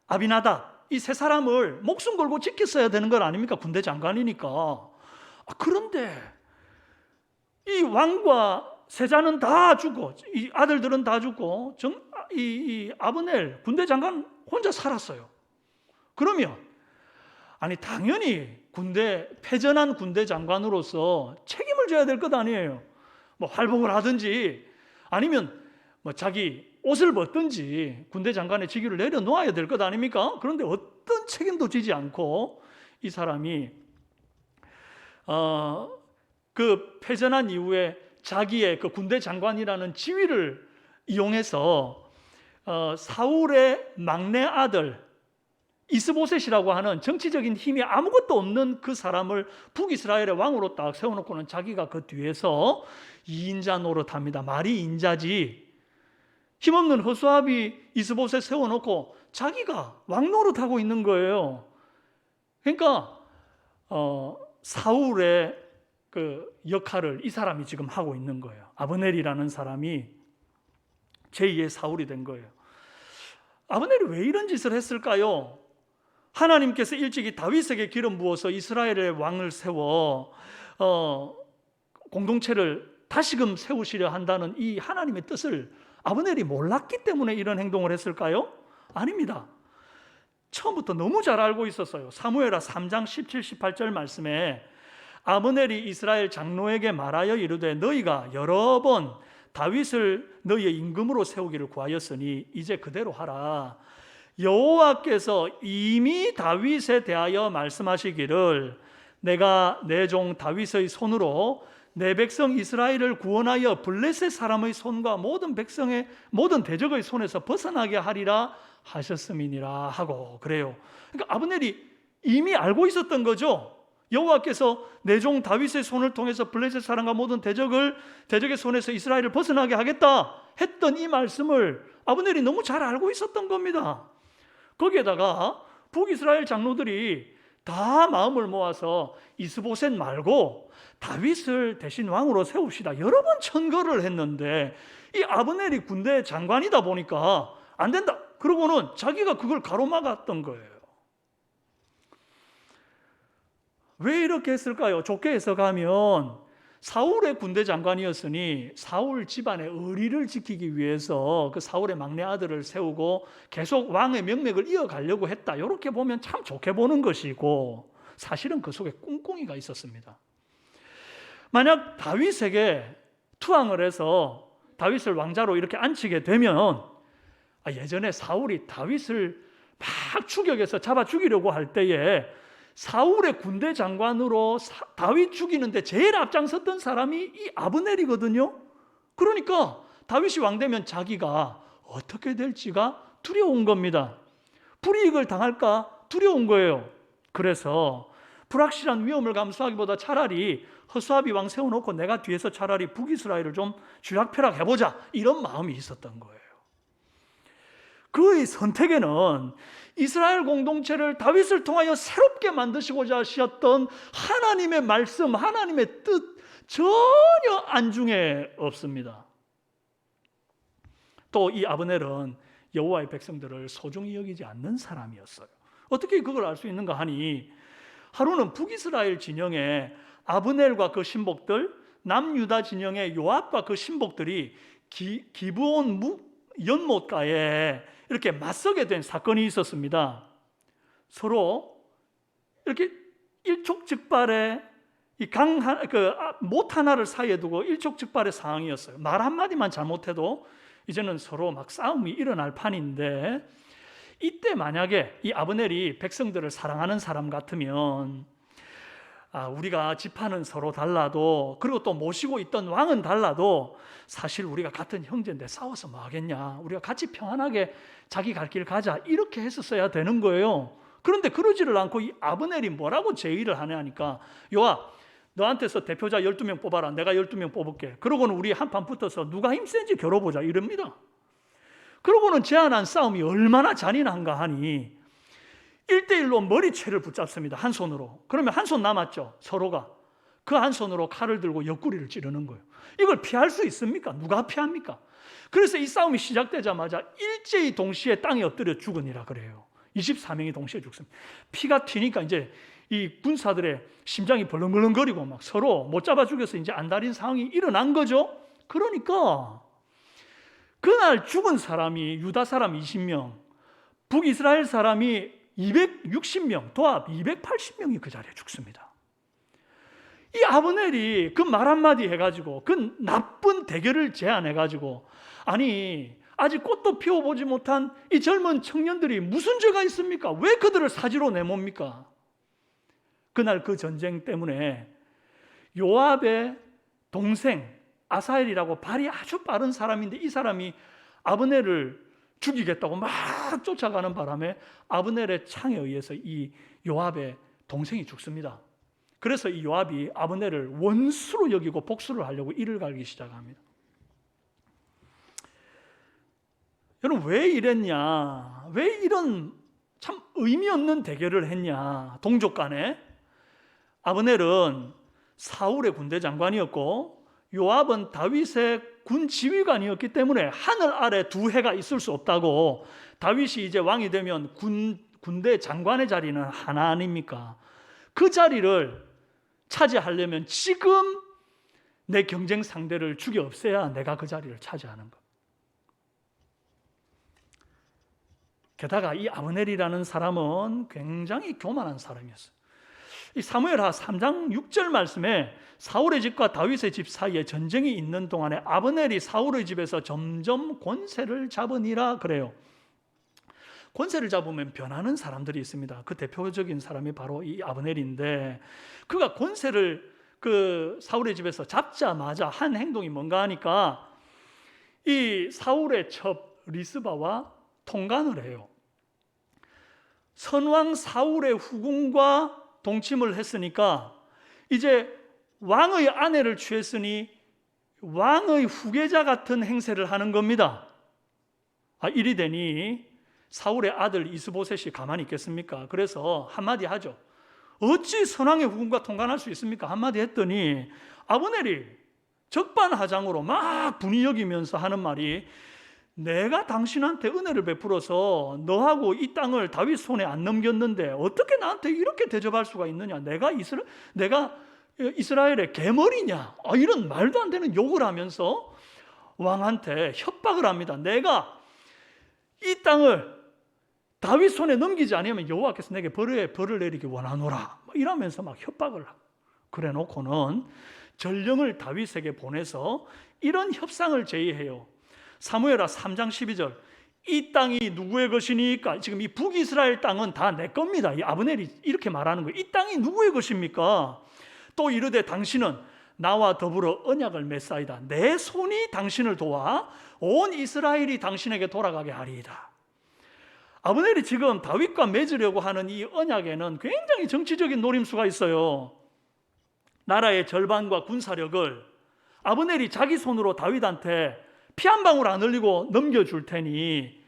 아비나답, 이 세 사람을 목숨 걸고 지켰어야 되는 건 아닙니까? 군대 장관이니까. 그런데 이 왕과 세자는 다 죽고 이 아들들은 다 죽고 이 아브넬 군대 장관 혼자 살았어요. 그러면 아니 당연히 패전한 군대 장관으로서 책임을 져야 될 것 아니에요. 뭐 활복을 하든지 아니면 뭐 자기 옷을 벗든지 군대 장관의 직위를 내려놓아야 될 것 아닙니까? 그런데 어떤 책임도 지지 않고 이 사람이 그 패전한 이후에 자기의 그 군대 장관이라는 지위를 이용해서 사울의 막내 아들 이스보셋이라고 하는 정치적인 힘이 아무것도 없는 그 사람을 북이스라엘의 왕으로 딱 세워놓고는 자기가 그 뒤에서 2인자 노릇합니다. 말이 인자지. 힘없는 허수아비 이스보셋 세워놓고 자기가 왕 노릇하고 있는 거예요. 그러니까 사울의 그 역할을 이 사람이 지금 하고 있는 거예요. 아브넬이라는 사람이 제2의 사울이 된 거예요. 아브넬이 왜 이런 짓을 했을까요? 하나님께서 일찍이 다윗에게 기름 부어서 이스라엘의 왕을 세워 공동체를 다시금 세우시려 한다는 이 하나님의 뜻을 아브넬이 몰랐기 때문에 이런 행동을 했을까요? 아닙니다. 처음부터 너무 잘 알고 있었어요. 사무엘하 3장 17, 18절 말씀에 아브넬이 이스라엘 장로에게 말하여 이르되 너희가 여러 번 다윗을 너희의 임금으로 세우기를 구하였으니 이제 그대로 하라. 여호와께서 이미 다윗에 대하여 말씀하시기를 내가 내 종 다윗의 손으로 내 백성 이스라엘을 구원하여 블레셋 사람의 손과 모든 백성의 모든 대적의 손에서 벗어나게 하리라 하셨음이니라 하고 그래요. 그러니까 아브넬이 이미 알고 있었던 거죠. 여호와께서 내 종 다윗의 손을 통해서 블레셋 사람과 모든 대적의 손에서 이스라엘을 벗어나게 하겠다 했던 이 말씀을 아브넬이 너무 잘 알고 있었던 겁니다. 거기에다가 북이스라엘 장로들이 다 마음을 모아서 이스보셋 말고 다윗을 대신 왕으로 세웁시다 여러 번 청거를 했는데 이 아브넬이 군대 장관이다 보니까 안 된다 그러고는 자기가 그걸 가로막았던 거예요. 왜 이렇게 했을까요? 좋게 해석하면 사울의 군대 장관이었으니 사울 집안의 의리를 지키기 위해서 그 사울의 막내 아들을 세우고 계속 왕의 명맥을 이어가려고 했다. 이렇게 보면 참 좋게 보는 것이고 사실은 그 속에 꿍꿍이가 있었습니다. 만약 다윗에게 투항을 해서 다윗을 왕자로 이렇게 앉히게 되면 예전에 사울이 다윗을 막 추격해서 잡아 죽이려고 할 때에 사울의 군대 장관으로 다윗 죽이는데 제일 앞장섰던 사람이 이 아브넬이거든요. 그러니까 다윗이 왕되면 자기가 어떻게 될지가 두려운 겁니다. 불이익을 당할까 두려운 거예요. 그래서 불확실한 위험을 감수하기보다 차라리 허수아비 왕 세워놓고 내가 뒤에서 차라리 북이스라엘을 좀 쥐락펴락 해보자 이런 마음이 있었던 거예요. 그의 선택에는 이스라엘 공동체를 다윗을 통하여 새롭게 만드시고자 하셨던 하나님의 말씀, 하나님의 뜻 전혀 안중에 없습니다. 또 이 아브넬은 여호와의 백성들을 소중히 여기지 않는 사람이었어요. 어떻게 그걸 알 수 있는가 하니 하루는 북이스라엘 진영의 아브넬과 그 신복들, 남유다 진영의 요압과 그 신복들이 기브온 연못가에 이렇게 맞서게 된 사건이 있었습니다. 서로 이렇게 일촉즉발의 못 하나를 사이에 두고 일촉즉발의 상황이었어요. 말 한마디만 잘못해도 이제는 서로 막 싸움이 일어날 판인데 이때 만약에 이 아브넬이 백성들을 사랑하는 사람 같으면 우리가 지파는 서로 달라도 그리고 또 모시고 있던 왕은 달라도 사실 우리가 같은 형제인데 싸워서 뭐 하겠냐 우리가 같이 평안하게 자기 갈 길 가자 이렇게 했었어야 되는 거예요. 그런데 그러지를 않고 이 아브넬이 뭐라고 제의를 하냐니까 요압 너한테서 대표자 12명 뽑아라. 내가 12명 뽑을게. 그러고는 우리 한판 붙어서 누가 힘센지 겨뤄보자 이럽니다. 그러고는 제안한 싸움이 얼마나 잔인한가 하니 1대1로 머리채를 붙잡습니다. 한 손으로. 그러면 한 손 남았죠. 서로가. 그 한 손으로 칼을 들고 옆구리를 찌르는 거예요. 이걸 피할 수 있습니까? 누가 피합니까? 그래서 이 싸움이 시작되자마자 일제히 동시에 땅에 엎드려 죽으니라 그래요. 24명이 동시에 죽습니다. 피가 튀니까 이제 이 군사들의 심장이 벌렁벌렁거리고 막 서로 못 잡아 죽여서 이제 안달인 상황이 일어난 거죠. 그러니까 그날 죽은 사람이 유다 사람 20명, 북이스라엘 사람이 260명, 도합 280명이 그 자리에 죽습니다. 이 아브넬이 그 말 한마디 해가지고 그 나쁜 대결을 제안해가지고 아니 아직 꽃도 피워보지 못한 이 젊은 청년들이 무슨 죄가 있습니까? 왜 그들을 사지로 내몹니까? 그날 그 전쟁 때문에 요압의 동생 아사엘이라고 발이 아주 빠른 사람인데 이 사람이 아브넬을 죽이겠다고 막 쫓아가는 바람에 아브넬의 창에 의해서 이 요압의 동생이 죽습니다. 그래서 이 요압이 아브넬을 원수로 여기고 복수를 하려고 이를 갈기 시작합니다. 여러분 왜 이랬냐? 왜 이런 참 의미 없는 대결을 했냐? 동족 간에 아브넬은 사울의 군대 장관이었고 요압은 다윗의 군 지휘관이었기 때문에 하늘 아래 두 해가 있을 수 없다고 다윗이 이제 왕이 되면 군대 장관의 자리는 하나 아닙니까? 그 자리를 차지하려면 지금 내 경쟁 상대를 죽여 없애야 내가 그 자리를 차지하는 것. 게다가 이 아브넬이라는 사람은 굉장히 교만한 사람이었어요. 이 사무엘하 3장 6절 말씀에 사울의 집과 다윗의 집 사이에 전쟁이 있는 동안에 아브넬이 사울의 집에서 점점 권세를 잡으니라 그래요. 권세를 잡으면 변하는 사람들이 있습니다. 그 대표적인 사람이 바로 이 아브넬인데 그가 권세를 그 사울의 집에서 잡자마자 한 행동이 뭔가 하니까 이 사울의 첩 리스바와 통간을 해요. 선왕 사울의 후궁과 동침을 했으니까 이제 왕의 아내를 취했으니 왕의 후계자 같은 행세를 하는 겁니다. 이리 되니 사울의 아들 이스보셋이 가만히 있겠습니까? 그래서 한마디 하죠. 어찌 선왕의 후궁과 통간할 수 있습니까? 한마디 했더니 아브넬이 적반하장으로 막 분이 여기면서 하는 말이 내가 당신한테 은혜를 베풀어서 너하고 이 땅을 다윗 손에 안 넘겼는데 어떻게 나한테 이렇게 대접할 수가 있느냐? 내가 이스라엘의 개머리냐? 이런 말도 안 되는 욕을 하면서 왕한테 협박을 합니다. 내가 이 땅을 다윗 손에 넘기지 않으면 여호와께서 내게 벌을 내리기 원하노라. 이러면서 막 협박을 그래 놓고는 전령을 다윗에게 보내서 이런 협상을 제의해요. 사무엘하 3장 12절 이 땅이 누구의 것이니까? 지금 이 북이스라엘 땅은 다 내 겁니다. 이 아브넬이 이렇게 말하는 거예요. 이 땅이 누구의 것입니까? 또 이르되 당신은 나와 더불어 언약을 맺사이다. 내 손이 당신을 도와 온 이스라엘이 당신에게 돌아가게 하리이다. 아브넬이 지금 다윗과 맺으려고 하는 이 언약에는 굉장히 정치적인 노림수가 있어요. 나라의 절반과 군사력을 아브넬이 자기 손으로 다윗한테 피 한 방울 안 흘리고 넘겨줄 테니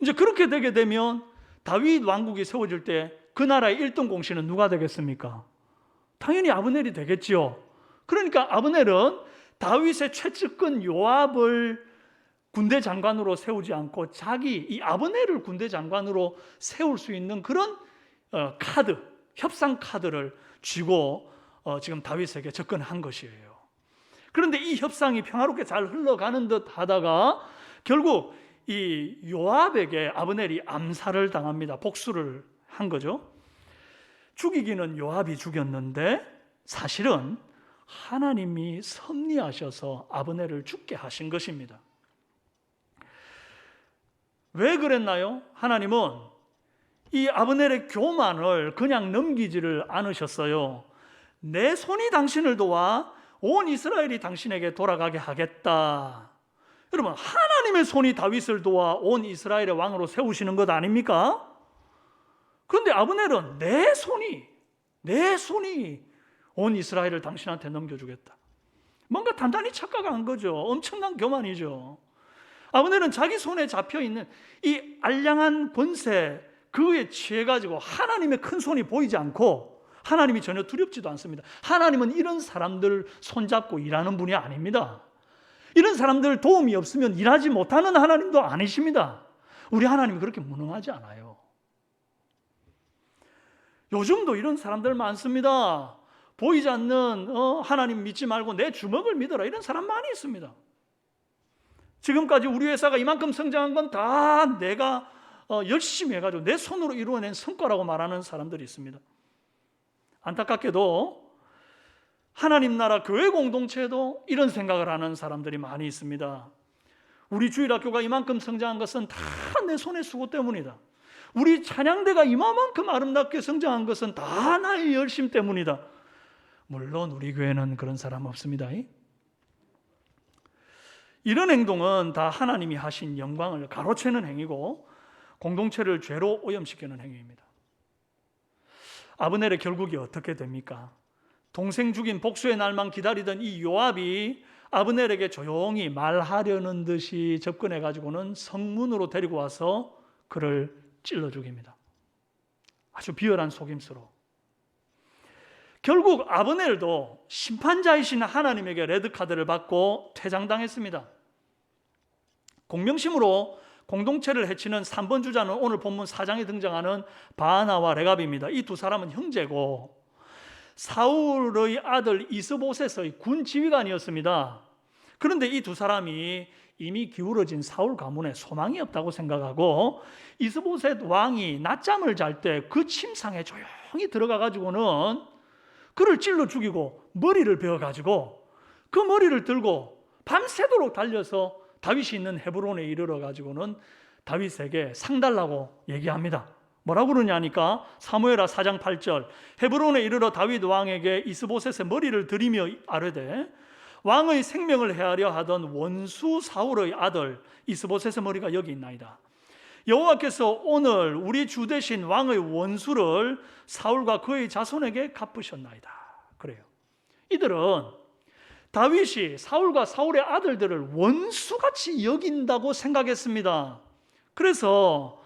이제 그렇게 되게 되면 다윗 왕국이 세워질 때 그 나라의 1등 공신은 누가 되겠습니까? 당연히 아브넬이 되겠지요. 그러니까 아브넬은 다윗의 최측근 요압을 군대 장관으로 세우지 않고 자기 이 아브넬을 군대 장관으로 세울 수 있는 그런 협상 카드를 쥐고 지금 다윗에게 접근한 것이에요. 그런데 이 협상이 평화롭게 잘 흘러가는 듯 하다가 결국 이 요압에게 아브넬이 암살을 당합니다. 복수를 한 거죠. 죽이기는 요압이 죽였는데 사실은 하나님이 섭리하셔서 아브넬을 죽게 하신 것입니다. 왜 그랬나요? 하나님은 이 아브넬의 교만을 그냥 넘기지를 않으셨어요. 내 손이 당신을 도와 온 이스라엘이 당신에게 돌아가게 하겠다. 여러분, 하나님의 손이 다윗을 도와 온 이스라엘의 왕으로 세우시는 것 아닙니까? 그런데 아브넬은 내 손이 온 이스라엘을 당신한테 넘겨주겠다. 뭔가 단단히 착각한 거죠. 엄청난 교만이죠. 아브넬은 자기 손에 잡혀있는 이 알량한 권세 그거에 취해가지고 하나님의 큰 손이 보이지 않고 하나님이 전혀 두렵지도 않습니다. 하나님은 이런 사람들 손잡고 일하는 분이 아닙니다. 이런 사람들 도움이 없으면 일하지 못하는 하나님도 아니십니다. 우리 하나님이 그렇게 무능하지 않아요. 요즘도 이런 사람들 많습니다. 보이지 않는 하나님 믿지 말고 내 주먹을 믿어라, 이런 사람 많이 있습니다. 지금까지 우리 회사가 이만큼 성장한 건 다 내가 열심히 해가지고 내 손으로 이루어낸 성과라고 말하는 사람들이 있습니다. 안타깝게도 하나님 나라 교회 공동체에도 이런 생각을 하는 사람들이 많이 있습니다. 우리 주일학교가 이만큼 성장한 것은 다 내 손의 수고 때문이다. 우리 찬양대가 이만큼 아름답게 성장한 것은 다 나의 열심 때문이다. 물론 우리 교회는 그런 사람 없습니다. 이런 행동은 다 하나님이 하신 영광을 가로채는 행위고 공동체를 죄로 오염시키는 행위입니다. 아브넬의 결국이 어떻게 됩니까? 동생 죽인 복수의 날만 기다리던 이 요압이 아브넬에게 조용히 말하려는 듯이 접근해가지고는 성문으로 데리고 와서 그를 찔러 죽입니다. 아주 비열한 속임수로. 결국 아브넬도 심판자이신 하나님에게 레드카드를 받고 퇴장당했습니다. 공명심으로 공동체를 해치는 3번 주자는 오늘 본문 4장에 등장하는 바하나와 레갑입니다. 이 두 사람은 형제고 사울의 아들 이스보셋의 군 지휘관이었습니다. 그런데 이 두 사람이 이미 기울어진 사울 가문에 소망이 없다고 생각하고 이스보셋 왕이 낮잠을 잘 때 그 침상에 조용히 들어가 가지고는 그를 찔러 죽이고 머리를 베어 가지고 그 머리를 들고 밤새도록 달려서 다윗이 있는 헤브론에 이르러 가지고는 다윗에게 상 달라고 얘기합니다. 뭐라고 그러냐니까 사무엘하 4장 8절 헤브론에 이르러 다윗 왕에게 이스보셋의 머리를 들이며 아뢰되 왕의 생명을 해하려 하던 원수 사울의 아들 이스보셋의 머리가 여기 있나이다. 여호와께서 오늘 우리 주 대신 왕의 원수를 사울과 그의 자손에게 갚으셨나이다. 그래요. 이들은 다윗이 사울과 사울의 아들들을 원수같이 여긴다고 생각했습니다. 그래서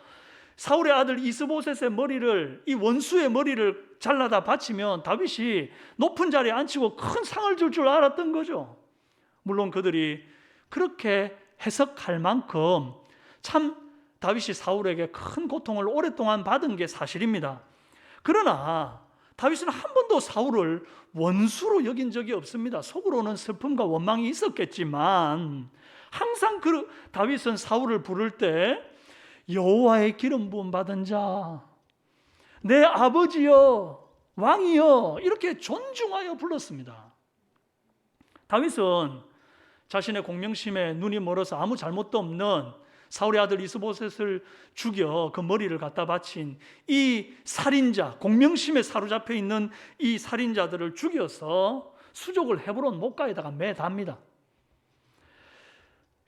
사울의 아들 이스보셋의 머리를, 이 원수의 머리를 잘라다 바치면 다윗이 높은 자리에 앉히고 큰 상을 줄 알았던 거죠. 물론 그들이 그렇게 해석할 만큼 참 다윗이 사울에게 큰 고통을 오랫동안 받은 게 사실입니다. 그러나 다윗은 한 번도 사울을 원수로 여긴 적이 없습니다. 속으로는 슬픔과 원망이 있었겠지만 항상 다윗은 사울을 부를 때 여호와의 기름 부음 받은 자, 내 아버지여, 왕이여, 이렇게 존중하여 불렀습니다. 다윗은 자신의 공명심에 눈이 멀어서 아무 잘못도 없는 사울의 아들 이스보셋을 죽여 그 머리를 갖다 바친 이 살인자, 공명심에 사로잡혀 있는 이 살인자들을 죽여서 수족을 헤브론 목가에다가 매답니다.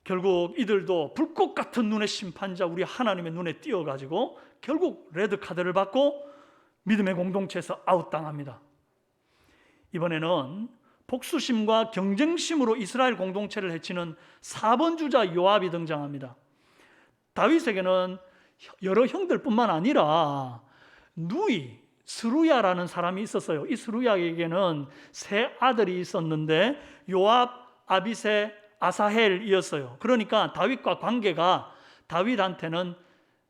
결국 이들도 불꽃 같은 눈의 심판자 우리 하나님의 눈에 띄어가지고 결국 레드카드를 받고 믿음의 공동체에서 아웃당합니다. 이번에는 복수심과 경쟁심으로 이스라엘 공동체를 해치는 4번 주자 요압이 등장합니다. 다윗에게는 여러 형들뿐만 아니라 누이 스루야라는 사람이 있었어요. 이 스루야에게는 세 아들이 있었는데 요압, 아비세, 아사헬이었어요. 그러니까 다윗과 관계가 다윗한테는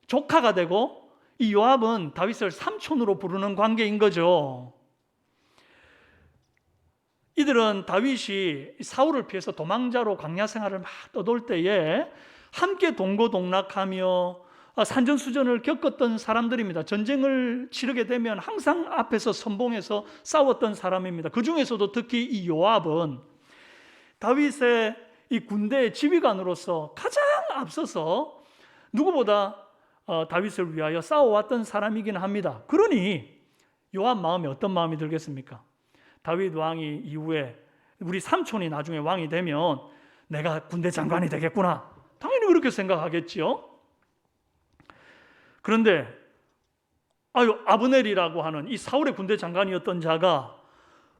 조카가 되고 이 요압은 다윗을 삼촌으로 부르는 관계인 거죠. 이들은 다윗이 사울을 피해서 도망자로 광야 생활을 막 떠돌 때에 함께 동고동락하며 산전수전을 겪었던 사람들입니다. 전쟁을 치르게 되면 항상 앞에서 선봉해서 싸웠던 사람입니다. 그 중에서도 특히 이 요압은 다윗의 이 군대의 지휘관으로서 가장 앞서서 누구보다 다윗을 위하여 싸워왔던 사람이긴 합니다. 그러니 요압 마음에 어떤 마음이 들겠습니까? 다윗 왕이 이후에 우리 삼촌이 나중에 왕이 되면 내가 군대 장관이 되겠구나. 당연히 그렇게 생각하겠지요. 그런데 아브넬이라고 하는 이 사울의 군대 장관이었던 자가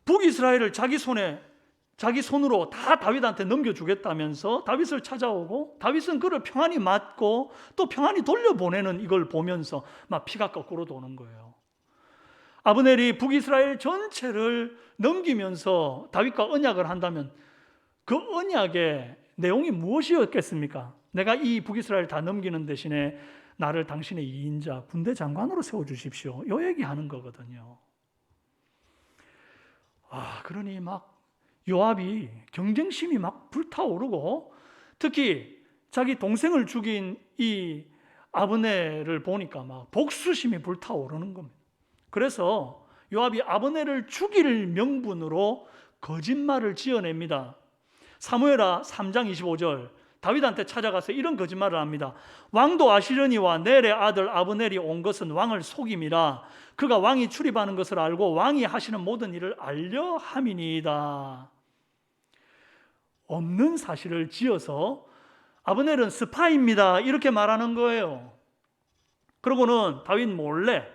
북이스라엘을 자기 손으로 다 다윗한테 넘겨주겠다면서 다윗을 찾아오고 다윗은 그를 평안히 맞고 또 평안히 돌려보내는 이걸 보면서 막 피가 거꾸로 도는 거예요. 아브넬이 북이스라엘 전체를 넘기면서 다윗과 언약을 한다면 그 언약의 내용이 무엇이었겠습니까? 내가 이 북이스라엘 다 넘기는 대신에 나를 당신의 2인자 군대 장관으로 세워주십시오. 이 얘기하는 거거든요. 그러니 막 요압이 경쟁심이 막 불타오르고 특히 자기 동생을 죽인 이 아브넬을 보니까 막 복수심이 불타오르는 겁니다. 그래서 요압이 아브넬을 죽일 명분으로 거짓말을 지어냅니다. 사무엘하 3장 25절 다윗한테 찾아가서 이런 거짓말을 합니다. 왕도 아시려니와 넬의 아들 아브넬이 온 것은 왕을 속임이라. 그가 왕이 출입하는 것을 알고 왕이 하시는 모든 일을 알려 함이니이다. 없는 사실을 지어서 아브넬은 스파입니다 이렇게 말하는 거예요. 그러고는 다윗 몰래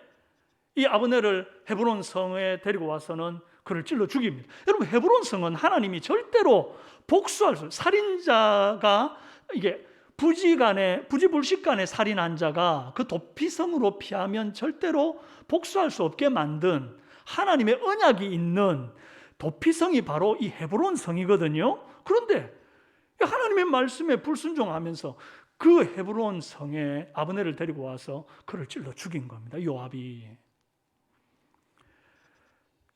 이 아브넬을 헤브론 성에 데리고 와서는 그를 찔러 죽입니다. 여러분, 헤브론 성은 하나님이 절대로 복수할 수, 살인자가 이게 부지불식간에 살인한 자가 그 도피성으로 피하면 절대로 복수할 수 없게 만든 하나님의 언약이 있는 도피성이 바로 이 헤브론 성이거든요. 그런데 하나님의 말씀에 불순종하면서 그 헤브론 성에 아브넬을 데리고 와서 그를 찔러 죽인 겁니다.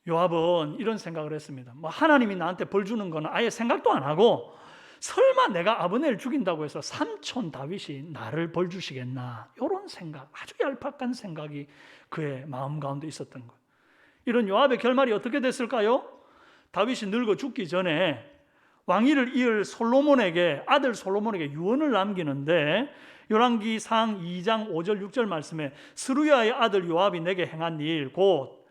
요압은 이런 생각을 했습니다. 하나님이 나한테 벌 주는 건 아예 생각도 안 하고 설마 내가 아브넬을 죽인다고 해서 삼촌 다윗이 나를 벌 주시겠나, 이런 생각, 아주 얄팍한 생각이 그의 마음 가운데 있었던 거예요. 이런 요압의 결말이 어떻게 됐을까요? 다윗이 늙어 죽기 전에 왕위를 이을 아들 솔로몬에게 유언을 남기는데 열왕기상 2장 5절 6절 말씀에 스루야의 아들 요압이 내게 행한 일 곧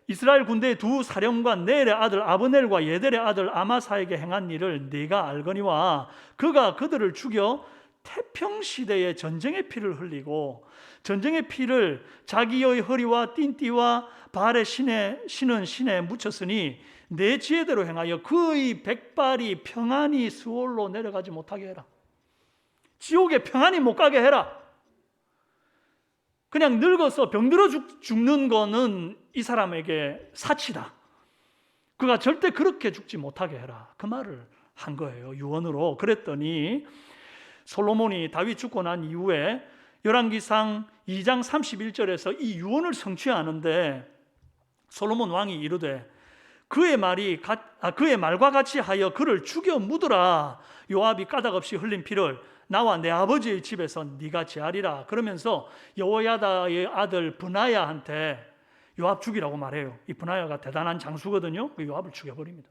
이스라엘 군대의 두 사령관 넬의 아들 아브넬과 예델의 아들 아마사에게 행한 일을 네가 알거니와 그가 그들을 죽여 태평시대에 전쟁의 피를 흘리고 전쟁의 피를 자기의 허리와 띵띠와 발에 신은 신에 묻혔으니 내 지혜대로 행하여 그의 백발이 평안히 수월로 내려가지 못하게 해라. 지옥에 평안히 못 가게 해라. 그냥 늙어서 병들어 죽는 거는 이 사람에게 사치다. 그가 절대 그렇게 죽지 못하게 해라. 그 말을 한 거예요, 유언으로. 그랬더니 솔로몬이 다윗 죽고 난 이후에 열왕기상 2장 31절에서 이 유언을 성취하는데 솔로몬 왕이 이르되 그의 말과 같이 하여 그를 죽여 묻으라. 요압이 까닭없이 흘린 피를 나와 내 아버지의 집에서 네가 제하리라. 그러면서 여호야다의 아들 브나야한테 요압 죽이라고 말해요. 이 브나야가 대단한 장수거든요. 요압을 죽여버립니다.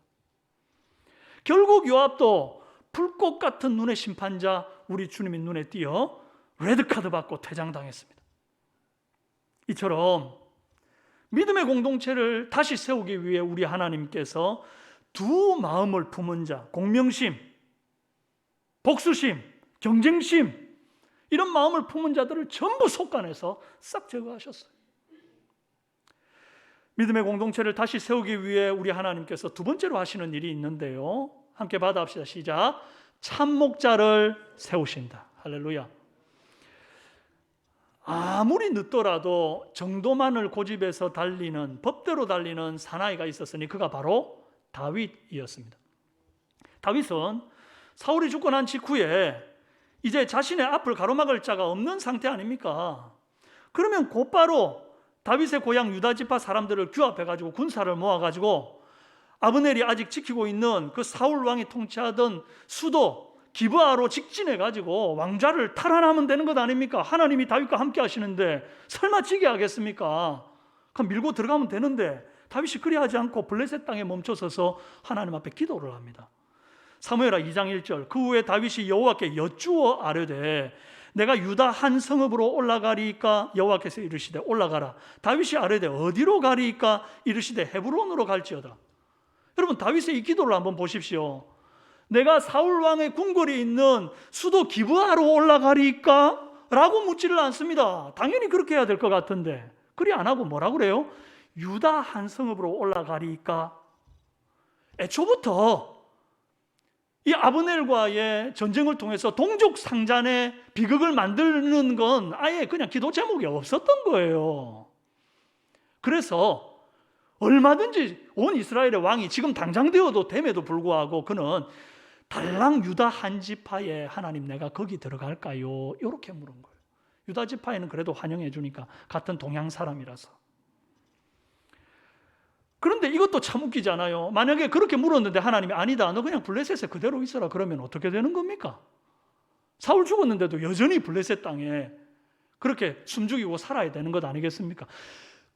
결국 요압도 불꽃 같은 눈의 심판자 우리 주님의 눈에 띄어 레드카드 받고 퇴장당했습니다. 이처럼 믿음의 공동체를 다시 세우기 위해 우리 하나님께서 두 마음을 품은 자, 공명심, 복수심, 경쟁심, 이런 마음을 품은 자들을 전부 속간해서 싹 제거하셨어요. 믿음의 공동체를 다시 세우기 위해 우리 하나님께서 두 번째로 하시는 일이 있는데요, 함께 받아합시다. 시작. 참목자를 세우신다. 할렐루야. 아무리 늦더라도 정도만을 고집해서 달리는, 법대로 달리는 사나이가 있었으니 그가 바로 다윗이었습니다. 다윗은 사울이 죽고 난 직후에 이제 자신의 앞을 가로막을 자가 없는 상태 아닙니까? 그러면 곧바로 다윗의 고향 유다 지파 사람들을 규합해가지고 군사를 모아가지고 아브넬이 아직 지키고 있는 그 사울 왕이 통치하던 수도 기브아로 직진해가지고 왕좌를 탈환하면 되는 것 아닙니까? 하나님이 다윗과 함께 하시는데 설마 지게 하겠습니까? 그럼 밀고 들어가면 되는데 다윗이 그리하지 않고 블레셋 땅에 멈춰서서 하나님 앞에 기도를 합니다. 사무엘하 2장 1절 그 후에 다윗이 여호와께 여쭈어 아뢰되 내가 유다 한 성읍으로 올라가리이까? 여호와께서 이르시되 올라가라. 다윗이 아뢰되 어디로 가리이까? 이르시되 헤브론으로 갈지어다. 여러분, 다윗의 이 기도를 한번 보십시오. 내가 사울 왕의 궁궐이 있는 수도 기브아로 올라가리이까? 라고 묻지를 않습니다. 당연히 그렇게 해야 될 것 같은데 그리 안 하고 뭐라고 그래요? 유다 한 성읍으로 올라가리이까? 애초부터 이 아브넬과의 전쟁을 통해서 동족 상잔의 비극을 만드는 건 아예 그냥 기도 제목이 없었던 거예요. 그래서 얼마든지 온 이스라엘의 왕이 지금 당장 되어도 됨에도 불구하고 그는 달랑 유다 한 지파에 하나님 내가 거기 들어갈까요? 이렇게 물은 거예요. 유다 지파에는 그래도 환영해 주니까 같은 동양 사람이라서. 그런데 이것도 참 웃기잖아요. 만약에 그렇게 물었는데 하나님이 아니다, 너 그냥 블레셋에 그대로 있어라 그러면 어떻게 되는 겁니까? 사울 죽었는데도 여전히 블레셋 땅에 그렇게 숨죽이고 살아야 되는 것 아니겠습니까?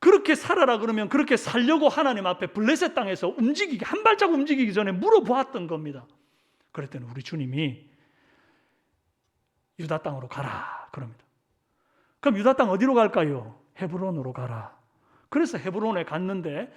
그렇게 살아라 그러면 그렇게 살려고 하나님 앞에 블레셋 땅에서 움직이기, 한 발자국 움직이기 전에 물어보았던 겁니다. 그랬더니 우리 주님이 유다 땅으로 가라 그럽니다. 그럼 유다 땅 어디로 갈까요? 헤브론으로 가라. 그래서 헤브론에 갔는데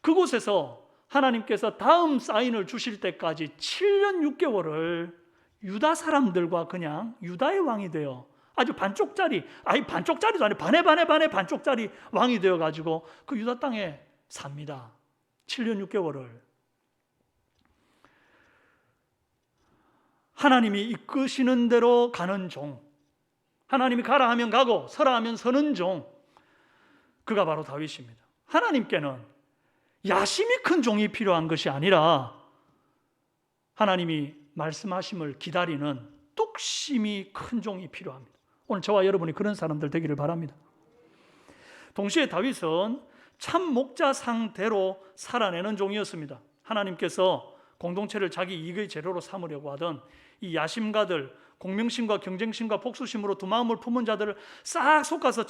그곳에서 하나님께서 다음 사인을 주실 때까지 7년 6개월을 유다 사람들과 그냥 유다의 왕이 되어 아주 반쪽짜리, 아니 반쪽짜리도 아니고 반에 반쪽짜리 왕이 되어가지고 그 유다 땅에 삽니다. 7년 6개월을. 하나님이 이끄시는 대로 가는 종, 하나님이 가라 하면 가고 서라 하면 서는 종, 그가 바로 다윗입니다. 하나님께는 야심이 큰 종이 필요한 것이 아니라 하나님이 말씀하심을 기다리는 뚝심이 큰 종이 필요합니다. 오늘 저와 여러분이 그런 사람들 되기를 바랍니다. 동시에 다윗은 참 목자 상대로 살아내는 종이었습니다. 하나님께서 공동체를 자기 이익의 재료로 삼으려고 하던 이 야심가들, 공명심과 경쟁심과 복수심으로 두 마음을 품은 자들을 싹 솎아서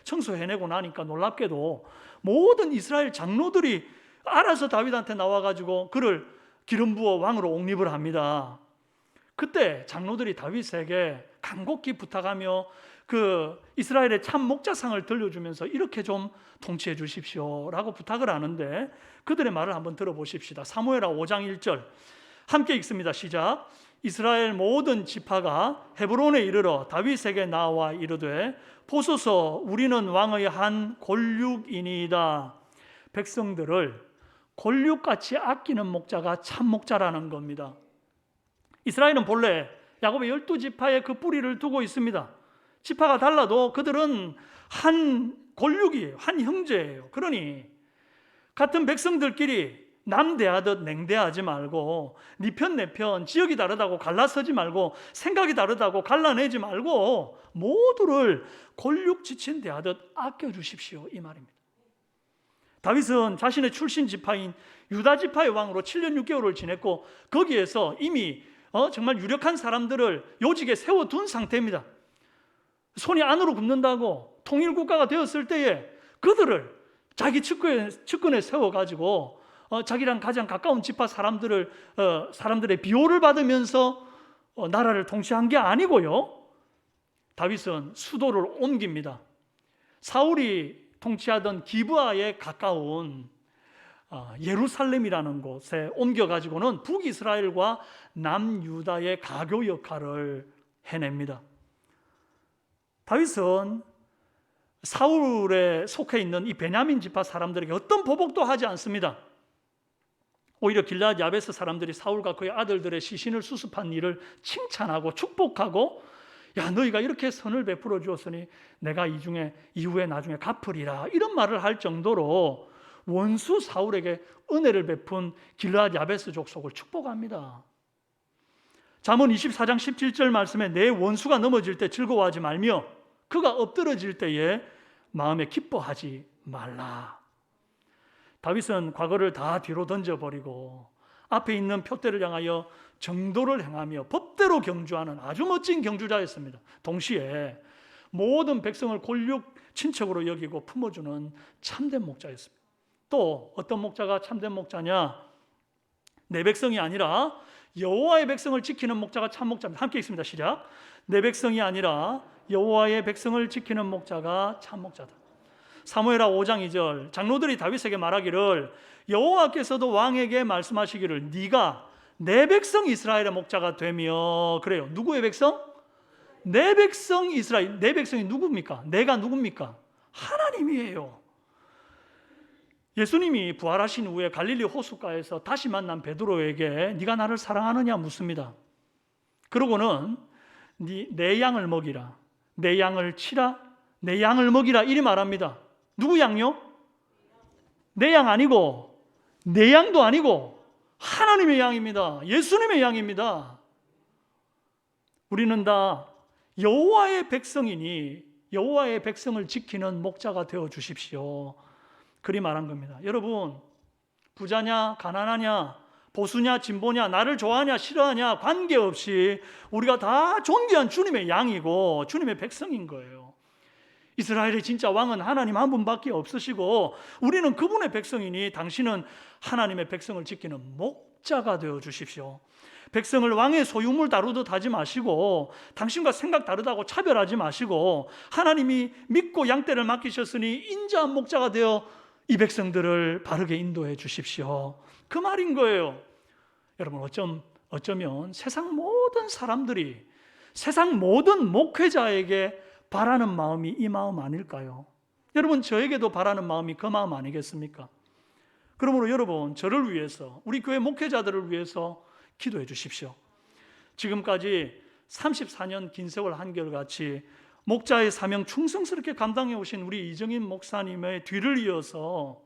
청소해내고 나니까 놀랍게도 모든 이스라엘 장로들이 알아서 다윗한테 나와가지고 그를 기름 부어 왕으로 옹립을 합니다. 그때 장로들이 다윗에게 간곡히 부탁하며 그 이스라엘의 참 목자상을 들려주면서 이렇게 좀 통치해 주십시오라고 부탁을 하는데 그들의 말을 한번 들어보십시다. 사무엘하 5장 1절 함께 읽습니다. 시작. 이스라엘 모든 지파가 헤브론에 이르러 다윗에게 나와 이르되 보소서 우리는 왕의 한 골육이니이다. 백성들을 골육같이 아끼는 목자가 참 목자라는 겁니다. 이스라엘은 본래 야곱의 12지파의 그 뿌리를 두고 있습니다. 지파가 달라도 그들은 한 골육이에요. 한 형제예요. 그러니 같은 백성들끼리 남대하듯 냉대하지 말고 네 편 내 편 지역이 다르다고 갈라서지 말고 생각이 다르다고 갈라내지 말고 모두를 골육지친 대하듯 아껴주십시오 이 말입니다. 다윗은 자신의 출신 지파인 유다 지파의 왕으로 7년 6개월을 지냈고 거기에서 이미 정말 유력한 사람들을 요직에 세워둔 상태입니다. 손이 안으로 굽는다고 통일국가가 되었을 때에 그들을 자기 측근에 세워가지고 자기랑 가장 가까운 지파 사람들의 비호를 받으면서 나라를 통치한 게 아니고요. 다윗은 수도를 옮깁니다. 사울이 통치하던 기브아에 가까운 예루살렘이라는 곳에 옮겨가지고는 북이스라엘과 남유다의 가교 역할을 해냅니다. 다윗은 사울에 속해 있는 이 베냐민 지파 사람들에게 어떤 보복도 하지 않습니다. 오히려 길르앗 야베스 사람들이 사울과 그의 아들들의 시신을 수습한 일을 칭찬하고 축복하고 야 너희가 이렇게 선을 베풀어 주었으니 내가 이후에 나중에 갚으리라 이런 말을 할 정도로 원수 사울에게 은혜를 베푼 길르앗 야베스 족속을 축복합니다. 잠언 24장 17절 말씀에 내 원수가 넘어질 때 즐거워하지 말며 그가 엎드러질 때에 마음에 기뻐하지 말라. 다윗은 과거를 다 뒤로 던져버리고 앞에 있는 표대를 향하여 정도를 행하며 법대로 경주하는 아주 멋진 경주자였습니다. 동시에 모든 백성을 골육 친척으로 여기고 품어주는 참된 목자였습니다. 또 어떤 목자가 참된 목자냐? 내 백성이 아니라 여호와의 백성을 지키는 목자가 참 목자입니다. 함께 읽습니다. 시작. 내 백성이 아니라 여호와의 백성을 지키는 목자가 참 목자다. 사무엘하 5장 2절 장로들이 다윗에게 말하기를 여호와께서도 왕에게 말씀하시기를 네가 내 백성 이스라엘의 목자가 되며 그래요. 누구의 백성? 내 백성 이스라엘. 내 백성이 누굽니까? 내가 누굽니까? 하나님이에요. 예수님이 부활하신 후에 갈릴리 호숫가에서 다시 만난 베드로에게 네가 나를 사랑하느냐 묻습니다. 그러고는 내 양을 먹이라, 내 양을 치라, 내 양을 먹이라 이리 말합니다. 누구 양요? 내 양 아니고 내 양도 아니고 하나님의 양입니다. 예수님의 양입니다. 우리는 다 여호와의 백성이니 여호와의 백성을 지키는 목자가 되어 주십시오. 그리 말한 겁니다. 여러분, 부자냐 가난하냐 보수냐 진보냐 나를 좋아하냐 싫어하냐 관계없이 우리가 다 존귀한 주님의 양이고 주님의 백성인 거예요. 이스라엘의 진짜 왕은 하나님 한 분밖에 없으시고 우리는 그분의 백성이니 당신은 하나님의 백성을 지키는 목자가 되어 주십시오. 백성을 왕의 소유물 다루듯 하지 마시고 당신과 생각 다르다고 차별하지 마시고 하나님이 믿고 양떼를 맡기셨으니 인자한 목자가 되어 이 백성들을 바르게 인도해 주십시오. 그 말인 거예요. 여러분, 어쩌면 세상 모든 사람들이 세상 모든 목회자에게 바라는 마음이 이 마음 아닐까요? 여러분, 저에게도 바라는 마음이 그 마음 아니겠습니까? 그러므로 여러분, 저를 위해서 우리 교회 목회자들을 위해서 기도해 주십시오. 지금까지 34년 긴 세월 한결같이 목자의 사명 충성스럽게 감당해 오신 우리 이정인 목사님의 뒤를 이어서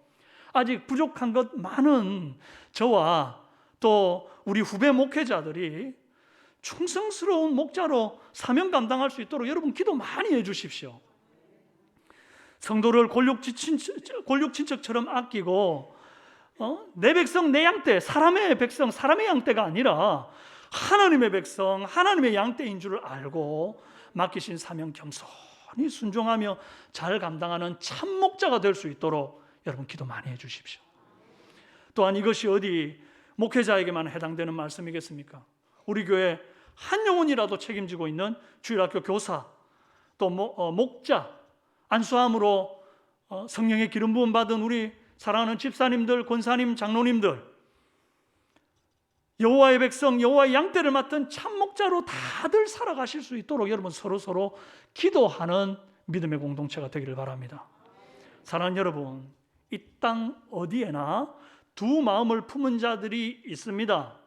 아직 부족한 것 많은 저와 또 우리 후배 목회자들이 충성스러운 목자로 사명 감당할 수 있도록 여러분 기도 많이 해 주십시오. 성도를 골육친척처럼 아끼고 내 백성 내 양떼, 사람의 백성 사람의 양떼가 아니라 하나님의 백성 하나님의 양떼인 줄 알고 맡기신 사명 겸손히 순종하며 잘 감당하는 참 목자가 될 수 있도록 여러분 기도 많이 해 주십시오. 또한 이것이 어디 목회자에게만 해당되는 말씀이겠습니까? 우리 교회 한 영혼이라도 책임지고 있는 주일학교 교사, 또 목자, 안수함으로 성령의 기름 부음 받은 우리 사랑하는 집사님들, 권사님, 장로님들, 여호와의 백성, 여호와의 양떼를 맡은 참 목자로 다들 살아가실 수 있도록 여러분 서로 기도하는 믿음의 공동체가 되기를 바랍니다. 사랑하는 여러분, 이 땅 어디에나 두 마음을 품은 자들이 있습니다.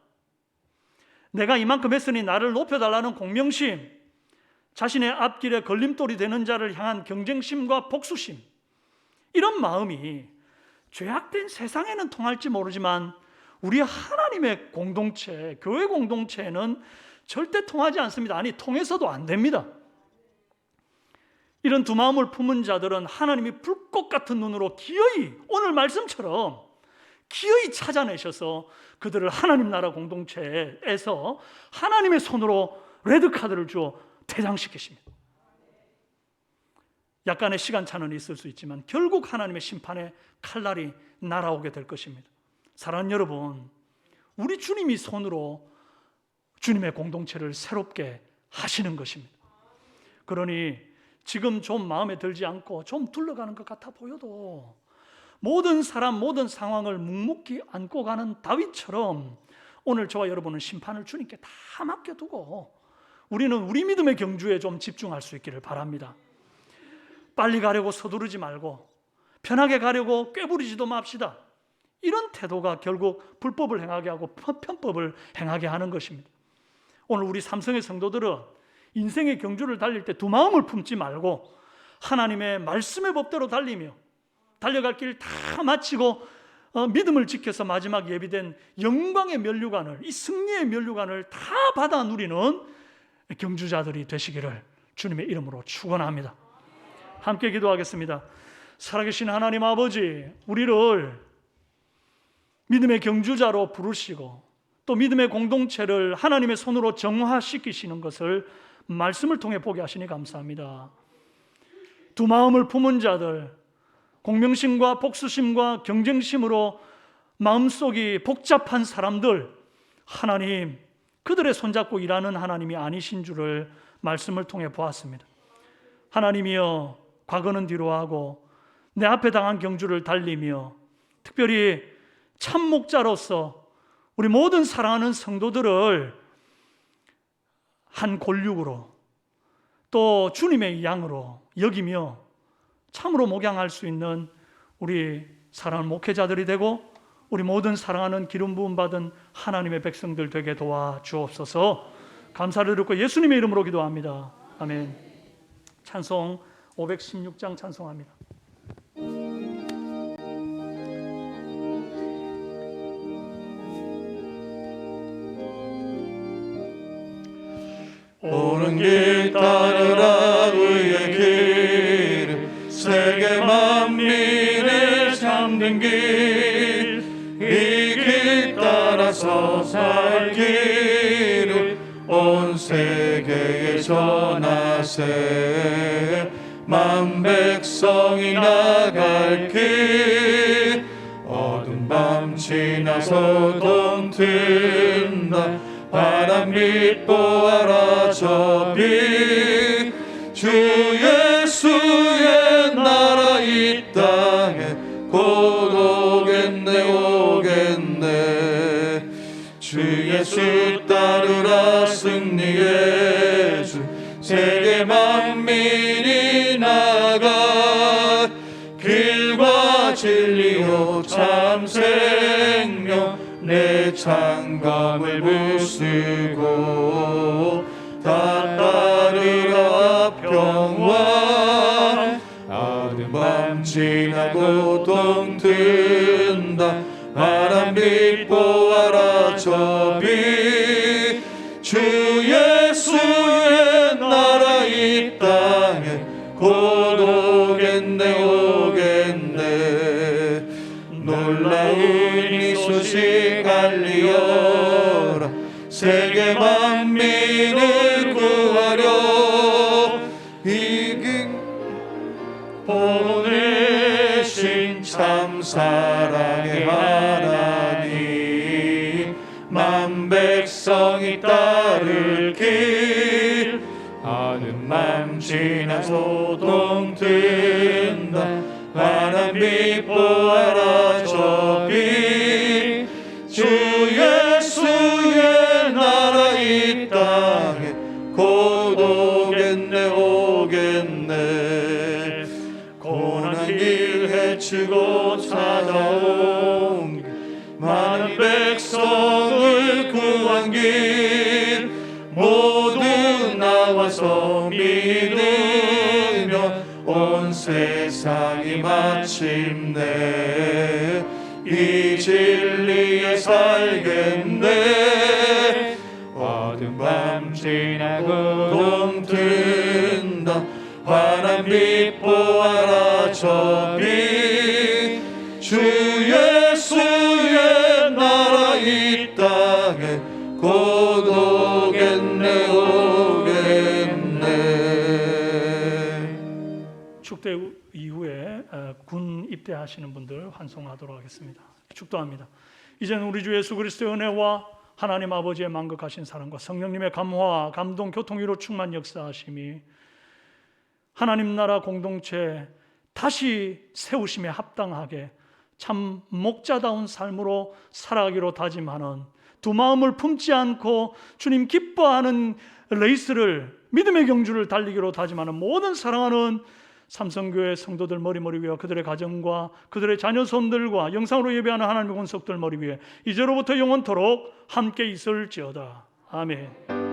내가 이만큼 했으니 나를 높여달라는 공명심, 자신의 앞길에 걸림돌이 되는 자를 향한 경쟁심과 복수심, 이런 마음이 죄악된 세상에는 통할지 모르지만 우리 하나님의 공동체, 교회 공동체에는 절대 통하지 않습니다. 아니, 통해서도 안 됩니다. 이런 두 마음을 품은 자들은 하나님이 불꽃 같은 눈으로 기어이, 오늘 말씀처럼 기어이 찾아내셔서 그들을 하나님 나라 공동체에서 하나님의 손으로 레드카드를 주어 퇴장시키십니다. 약간의 시간차는 있을 수 있지만 결국 하나님의 심판의 칼날이 날아오게 될 것입니다. 사랑하는 여러분, 우리 주님이 손으로 주님의 공동체를 새롭게 하시는 것입니다. 그러니 지금 좀 마음에 들지 않고 좀 둘러가는 것 같아 보여도 모든 사람, 모든 상황을 묵묵히 안고 가는 다윗처럼 오늘 저와 여러분은 심판을 주님께 다 맡겨두고 우리는 우리 믿음의 경주에 좀 집중할 수 있기를 바랍니다. 빨리 가려고 서두르지 말고 편하게 가려고 꾀부리지도 맙시다. 이런 태도가 결국 불법을 행하게 하고 편법을 행하게 하는 것입니다. 오늘 우리 삼성의 성도들은 인생의 경주를 달릴 때 두 마음을 품지 말고 하나님의 말씀의 법대로 달리며 달려갈 길 다 마치고 믿음을 지켜서 마지막 예비된 영광의 면류관을, 이 승리의 면류관을 다 받아 누리는 경주자들이 되시기를 주님의 이름으로 축원합니다. 함께 기도하겠습니다. 살아계신 하나님 아버지, 우리를 믿음의 경주자로 부르시고 또 믿음의 공동체를 하나님의 손으로 정화시키시는 것을 말씀을 통해 보게 하시니 감사합니다. 두 마음을 품은 자들, 공명심과 복수심과 경쟁심으로 마음속이 복잡한 사람들, 하나님, 그들의 손잡고 일하는 하나님이 아니신 줄을 말씀을 통해 보았습니다. 하나님이여, 과거는 뒤로 하고 내 앞에 당한 경주를 달리며 특별히 참 목자로서 우리 모든 사랑하는 성도들을 한 골육으로 또 주님의 양으로 여기며 참으로 목양할 수 있는 우리 사랑하는 목회자들이 되고 우리 모든 사랑하는 기름 부음 받은 하나님의 백성들 되게 도와주옵소서. 감사를 드리고 예수님의 이름으로 기도합니다. 아멘. 찬송 516장 찬송합니다. 오는 길 따르라 의의 길 세계 만민의 참된 길 이 길 따라서 살 길을 온 세계에 전하세 만 백성이 나갈 길 어두운 밤 지나서 동튼다 바람 빛 보아라 저 빛 주 예수의 나라 이 땅에 곧 오겠네 오겠네 주 예수 따르라 승리의 주 세계 만민이 나가 길과 진리요 참 생명 내 장갑을 부수고 다 따르라 평화 어두운 밤 지나고 동튼다 바람 빛 보아라 저 빛 주 예수의 나라 이 땅에 곧 오겠네 오겠네 놀라운 이 소식 알리어라 세계 만민을 구하려 이긴 보내신 참 사랑의 하나님 만 백성이 따를 길 어두운 밤 지나서 동튼다 바람 빛 보아라 저 빛 주 예수의 나라 이 땅에 곧 오겠네 오겠네 고난 길 헤치고 찾아온 길 많은 백성을 구한 길 모두 나와서 믿으며 온 세상이 마침내 이 진리에 살겠네 어두운 밤 지나고 동튼다 바람 빛 보아라 저 빛 주 예수의 나라 이 땅에 곧 오겠네 오겠네. 축대 이후에 군 입대하시는 분들 환송하도록 하겠습니다. 축도합니다. 이제는 우리 주 예수 그리스도의 은혜와 하나님 아버지의 만극하신 사랑과 성령님의 감화, 감동, 교통위로 충만 역사하심이 하나님 나라 공동체 다시 세우심에 합당하게 참 목자다운 삶으로 살아가기로 다짐하는 두 마음을 품지 않고 주님 기뻐하는 레이스를 믿음의 경주를 달리기로 다짐하는 모든 사랑하는 삼성교회 성도들 머리 위와 그들의 가정과 그들의 자녀손들과 영상으로 예배하는 하나님의 권속들 머리 위에 이제로부터 영원토록 함께 있을지어다. 아멘.